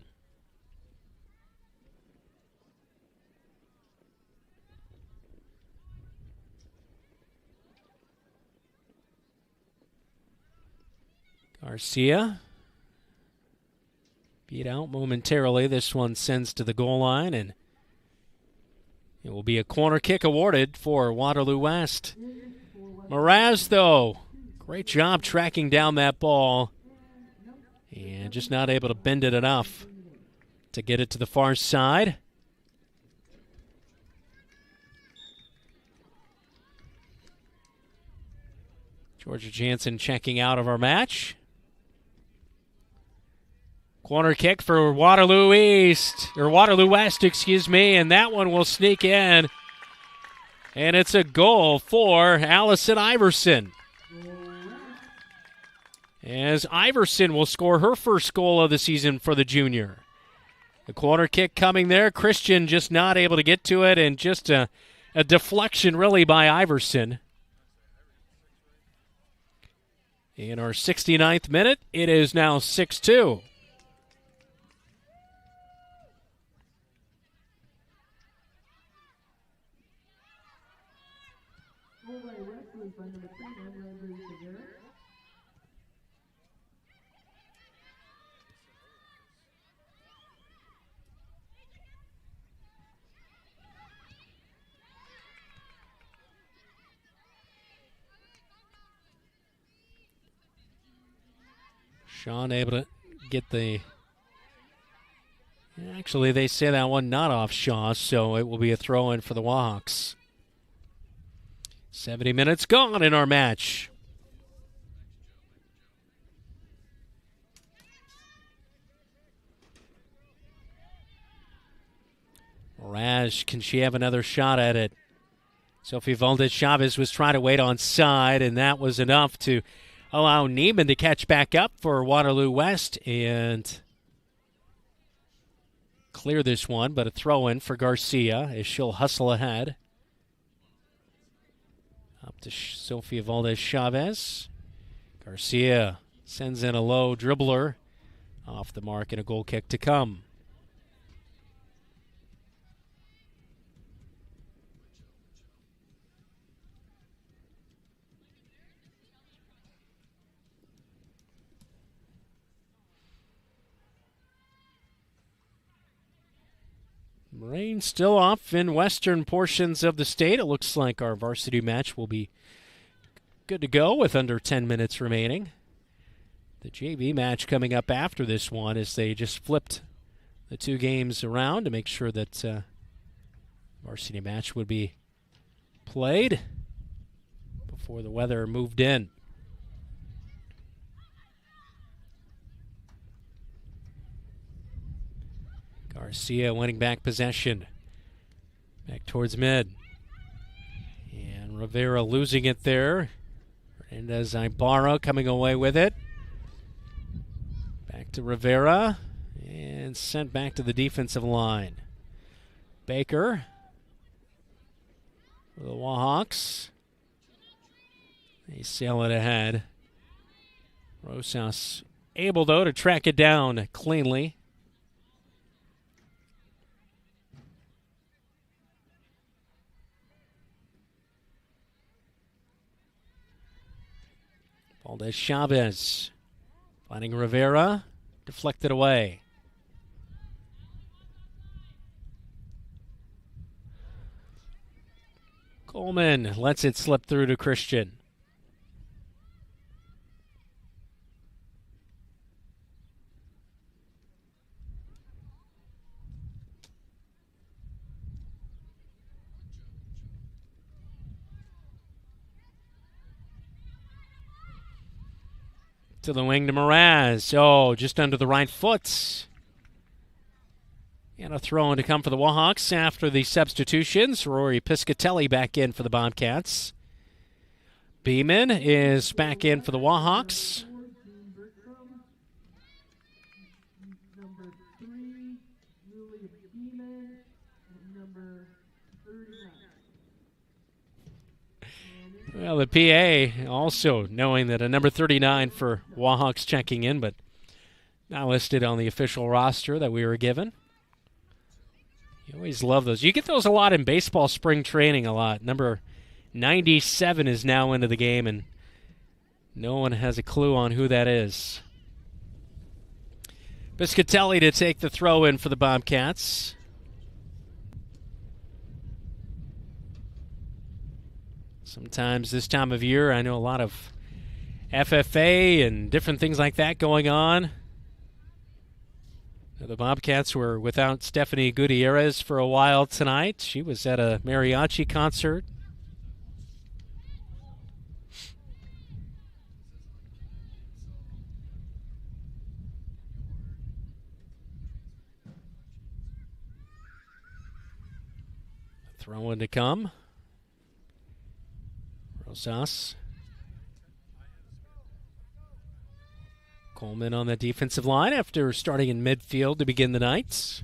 Garcia beat out momentarily. This one sends to the goal line, and it will be a corner kick awarded for Waterloo West. Mraz, though, great job tracking down that ball and just not able to bend it enough to get it to the far side. Georgia Jansen checking out of our match. Corner kick for Waterloo West, and that one will sneak in. And it's a goal for Allison Iverson. As Iverson will score her first goal of the season for the junior. The corner kick coming there. Christian just not able to get to it, and just a deflection really by Iverson. In our 69th minute, it is now 6-2. Sean able to get the... Actually, they say that one not off Shaw, so it will be a throw-in for the Wahawks. 70 minutes gone in our match. Mraz, can she have another shot at it? Sofia Valdez-Chavez was trying to wait on side, and that was enough to allow Neiman to catch back up for Waterloo West and clear this one, but a throw-in for Garcia as she'll hustle ahead. Up to Sofia Valdez-Chavez. Garcia sends in a low dribbler off the mark, and a goal kick to come. Rain still off in western portions of the state. It looks like our varsity match will be good to go with under 10 minutes remaining. The JV match coming up after this one as they just flipped the two games around to make sure that varsity match would be played before the weather moved in. Garcia winning back possession. Back towards mid. And Rivera losing it there. Hernandez Ibarra coming away with it. Back to Rivera. And sent back to the defensive line. Baker. For the Wahawks. They sail it ahead. Rosas able, though, to track it down cleanly. Valdez-Chavez finding Rivera, deflected away. Coleman lets it slip through to Christian. to the wing to Mraz. Oh, just under the right foot. And a throw in to come for the Wahawks after the substitutions. Rory Piscatelli back in for the Bobcats. Beeman is back in for the Wahawks. Well, the PA also knowing that a number 39 for Wahawks checking in, but not listed on the official roster that we were given. You always love those. You get those a lot in baseball spring training a lot. Number 97 is now into the game, and no one has a clue on who that is. Piscatelli to take the throw in for the Bobcats. Sometimes this time of year, I know a lot of FFA and different things like that going on. The Bobcats were without Stephanie Gutierrez for a while tonight. She was at a mariachi concert. Throw in to come. Rosas. Coleman on the defensive line after starting in midfield to begin the night.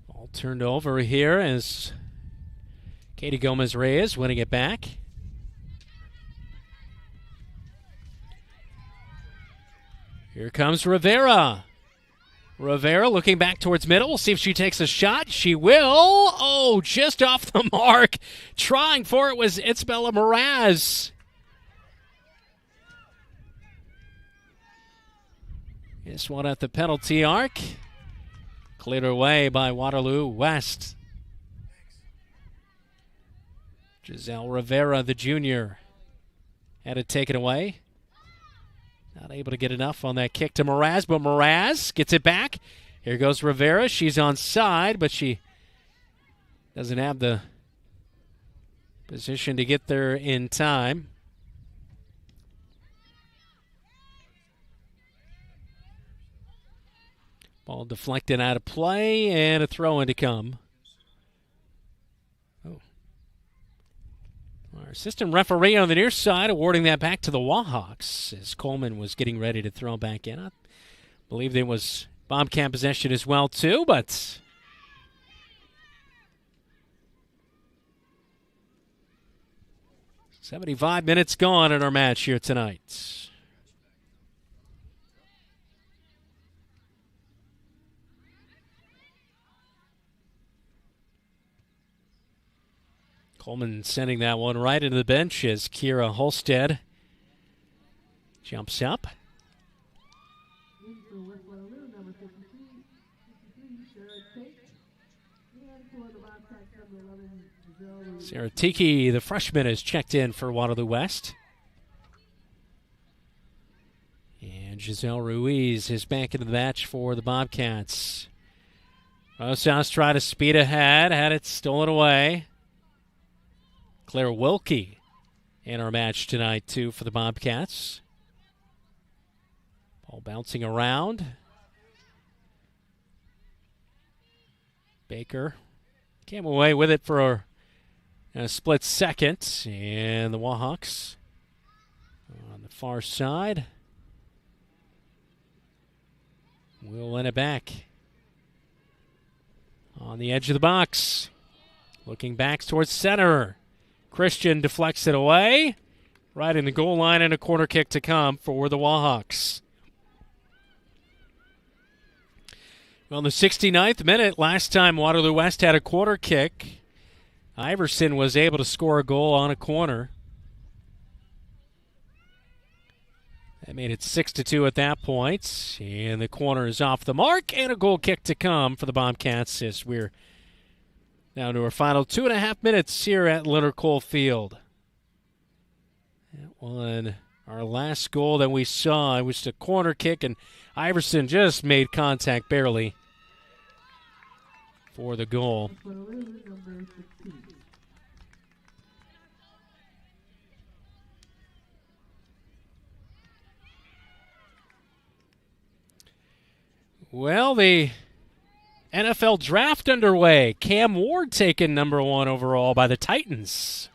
All turned over here as Katie Gomez-Reyes winning it back. Here comes Rivera. Rivera looking back towards middle. We'll see if she takes a shot. She will. Oh, just off the mark. Trying for it was Isabella Mraz. This one at the penalty arc. Cleared away by Waterloo West. Giselle Rivera, the junior, had it taken away. Not able to get enough on that kick to Mraz, but Mraz gets it back. Here goes Rivera. She's onside, but she doesn't have the position to get there in time. Ball deflected out of play, and a throw in to come. Our assistant referee on the near side awarding that back to the Wahawks as Coleman was getting ready to throw back in. I believe there was Bobcat possession as well, too, but 75 minutes gone in our match here tonight. Coleman sending that one right into the bench as Kira Holstead jumps up. Sarah Tiki, the freshman, is checked in for Waterloo West. And Giselle Ruiz is back into the match for the Bobcats. Rosas tried to speed ahead, had it stolen away. Claire Wilkie in our match tonight, too, for the Bobcats. Ball bouncing around. Baker came away with it for a split second. And the Wahawks on the far side will win it back. On the edge of the box. Looking back towards center. Christian deflects it away. Right in the goal line and a corner kick to come for the Wahawks. Well, in the 69th minute, last time Waterloo West had a corner kick, Iverson was able to score a goal on a corner. That made it 6-2 at that point. And the corner is off the mark, and a goal kick to come for the Bobcats as we're down to our final 2.5 minutes here at Leonard Cole Field. That one, our last goal that we saw, it was a corner kick, and Iverson just made contact barely for the goal. Well, the NFL draft underway. Cam Ward taken number 1 overall by the Titans.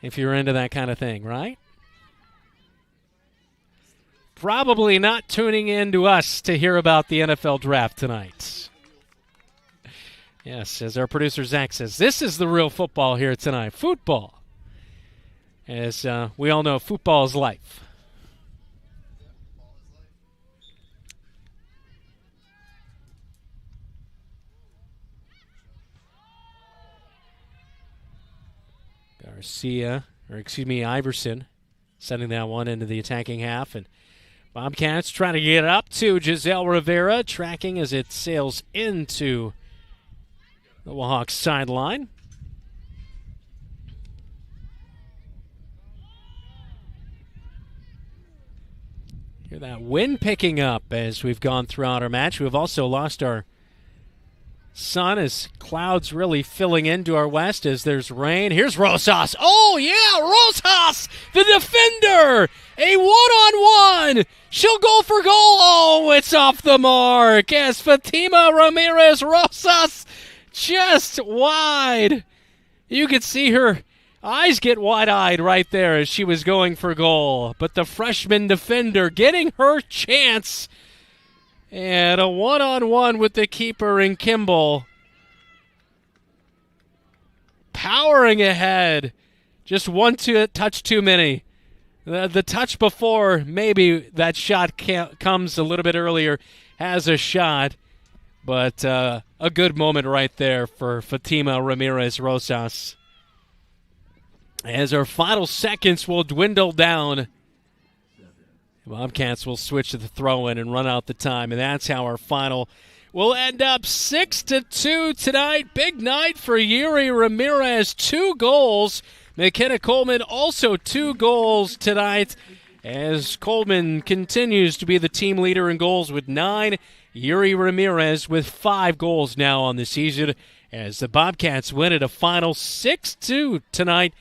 If you're into that kind of thing, right? Probably not tuning in to us to hear about the NFL draft tonight. Yes, as our producer Zach says, this is the real football here tonight. Football. As we all know, football is life. Iverson sending that one into the attacking half. And Bobcats trying to get it up to Giselle Rivera, tracking as it sails into the Wahawks sideline. Hear that wind picking up as we've gone throughout our match. We've also lost our sun as clouds really filling into our west as there's rain. Here's Rosas. Oh, yeah, Rosas, the defender. A one-on-one. She'll go for goal. Oh, it's off the mark as Fatima Ramirez Rosas just wide. You could see her eyes get wide-eyed right there as she was going for goal. But the freshman defender getting her chance. And a one-on-one with the keeper in Kimball. Powering ahead. Just one touch too many. The touch before, maybe that shot comes a little bit earlier, has a shot. But a good moment right there for Fatima Ramirez Rosas. As our final seconds will dwindle down, Bobcats will switch to the throw-in and run out the time, and that's how our final will end up 6-2 tonight. Big night for Yuri Ramirez, 2 goals. McKenna Coleman also 2 goals tonight as Coleman continues to be the team leader in goals with 9. Yuri Ramirez with 5 goals now on the season as the Bobcats win at a final 6-2 tonight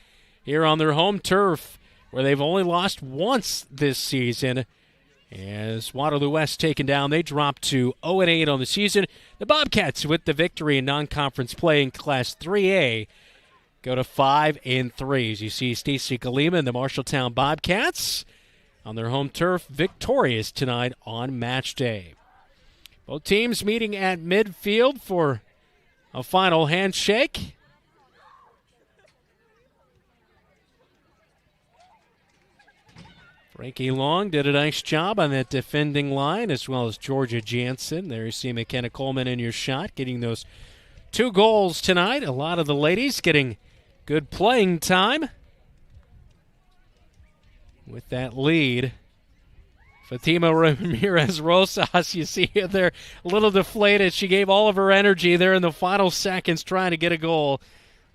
here on their home turf, where they've only lost once this season. As Waterloo West taken down, they dropped to 0-8 on the season. The Bobcats with the victory in non-conference play in Class 3A go to 5-3. As you see, Stacy Kalima and the Marshalltown Bobcats on their home turf victorious tonight on match day. Both teams meeting at midfield for a final handshake. Frankie Long did a nice job on that defending line, as well as Georgia Jansen. There you see McKenna Coleman in your shot, getting those 2 goals tonight. A lot of the ladies getting good playing time with that lead. Fatima Ramirez Rosas, you see her there a little deflated. She gave all of her energy there in the final seconds trying to get a goal.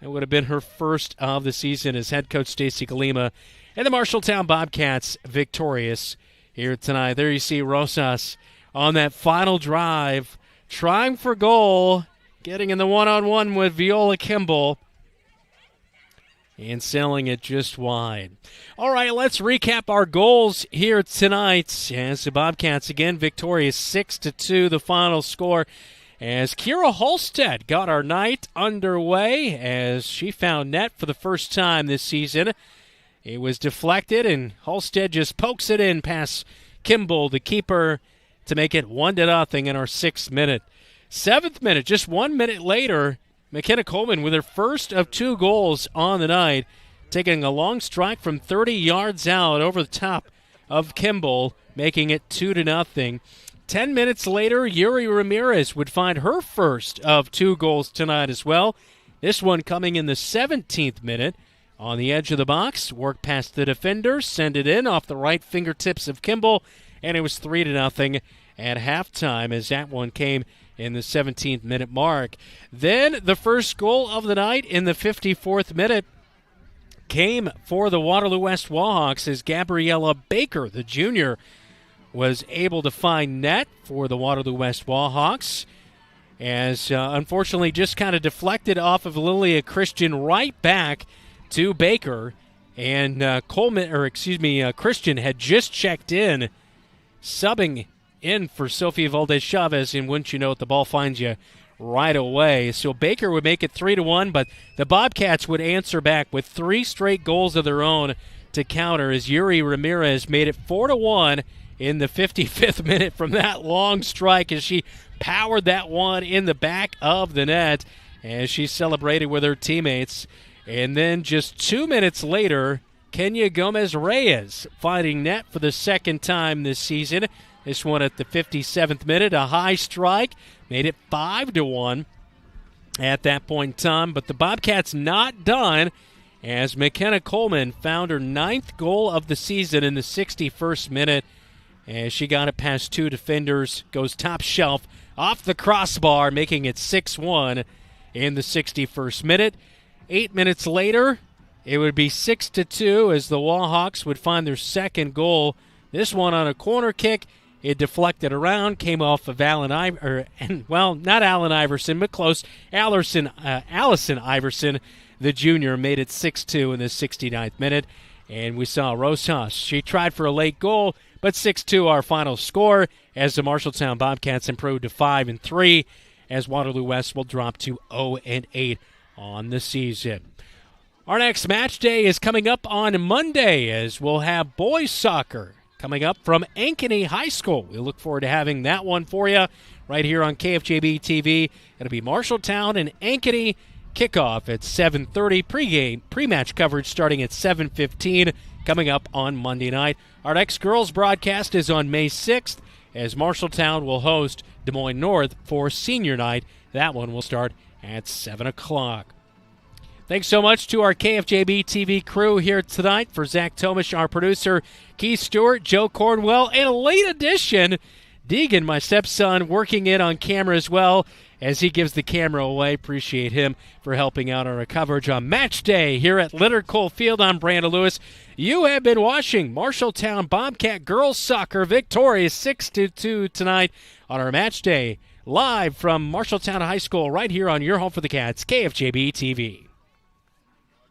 That would have been her first of the season as head coach Stacy Kalima and the Marshalltown Bobcats victorious here tonight. There you see Rosas on that final drive, trying for goal, getting in the one-on-one with Viola Kimball, and sailing it just wide. All right, let's recap our goals here tonight as the Bobcats again victorious 6-2, the final score, as Kira Halstead got our night underway as she found net for the first time this season. It was deflected, and Halstead just pokes it in past Kimball, the keeper, to make it 1-0 in our 6th minute. 7th minute, just 1 minute later, McKenna Coleman with her first of 2 goals on the night, taking a long strike from 30 yards out over the top of Kimball, making it 2-0. 10 minutes later, Yuri Ramirez would find her first of 2 goals tonight as well. This one coming in the 17th minute. On the edge of the box, work past the defender, send it in off the right fingertips of Kimball, and it was 3-0 at halftime as that one came in the 17th minute mark. Then the first goal of the night in the 54th minute. came for the Waterloo West Wahawks as Gabriella Baker, the junior, was able to find net for the Waterloo West Wahawks, as unfortunately just kind of deflected off of Lilia Christian right back to Baker. And Christian had just checked in, subbing in for Sofia Valdez-Chavez, and wouldn't you know it, the ball finds you right away. So Baker would make it 3-1, but the Bobcats would answer back with 3 straight goals of their own to counter as Yuri Ramirez made it 4-1 in the 55th minute from that long strike as she powered that one in the back of the net as she celebrated with her teammates. And then just 2 minutes later, Kenya Gomez-Reyes finding net for the second time this season. This one at the 57th minute, a high strike, made it 5-1 at that point in time. But the Bobcats not done as McKenna Coleman found her 9th goal of the season in the 61st minute. As she got it past 2 defenders, goes top shelf off the crossbar, making it 6-1 in the 61st minute. 8 minutes later, it would be 6-2 as the Wahawks would find their second goal. This one on a corner kick. It deflected around, came off of not Allen Iverson, but close. Allison Iverson, the junior, made it 6-2 in the 69th minute. And we saw Rosas. She tried for a late goal, but 6-2 our final score as the Marshalltown Bobcats improved to 5-3 as Waterloo West will drop to 0-8 on the season. Our next match day is coming up on Monday as we'll have boys soccer coming up from Ankeny High School. We look forward to having that one for you right here on KFJB-TV. It'll be Marshalltown and Ankeny. Kickoff at 7:30. Pregame, pre-match coverage starting at 7:15 coming up on Monday night. Our next girls broadcast is on May 6th as Marshalltown will host Des Moines North for senior night. That one will start at 7 o'clock. Thanks so much to our KFJB-TV crew here tonight. For Zach Tomish, our producer, Keith Stewart, Joe Cornwell, and a late addition, Deegan, my stepson, working in on camera as well as he gives the camera away. Appreciate him for helping out on our coverage on Match Day here at Leonard Cole Field. I'm Brandon Lewis. You have been watching Marshalltown Bobcat Girls Soccer victorious 6-2 tonight on our Match Day live from Marshalltown High School right here on your home for the Cats, KFJB-TV.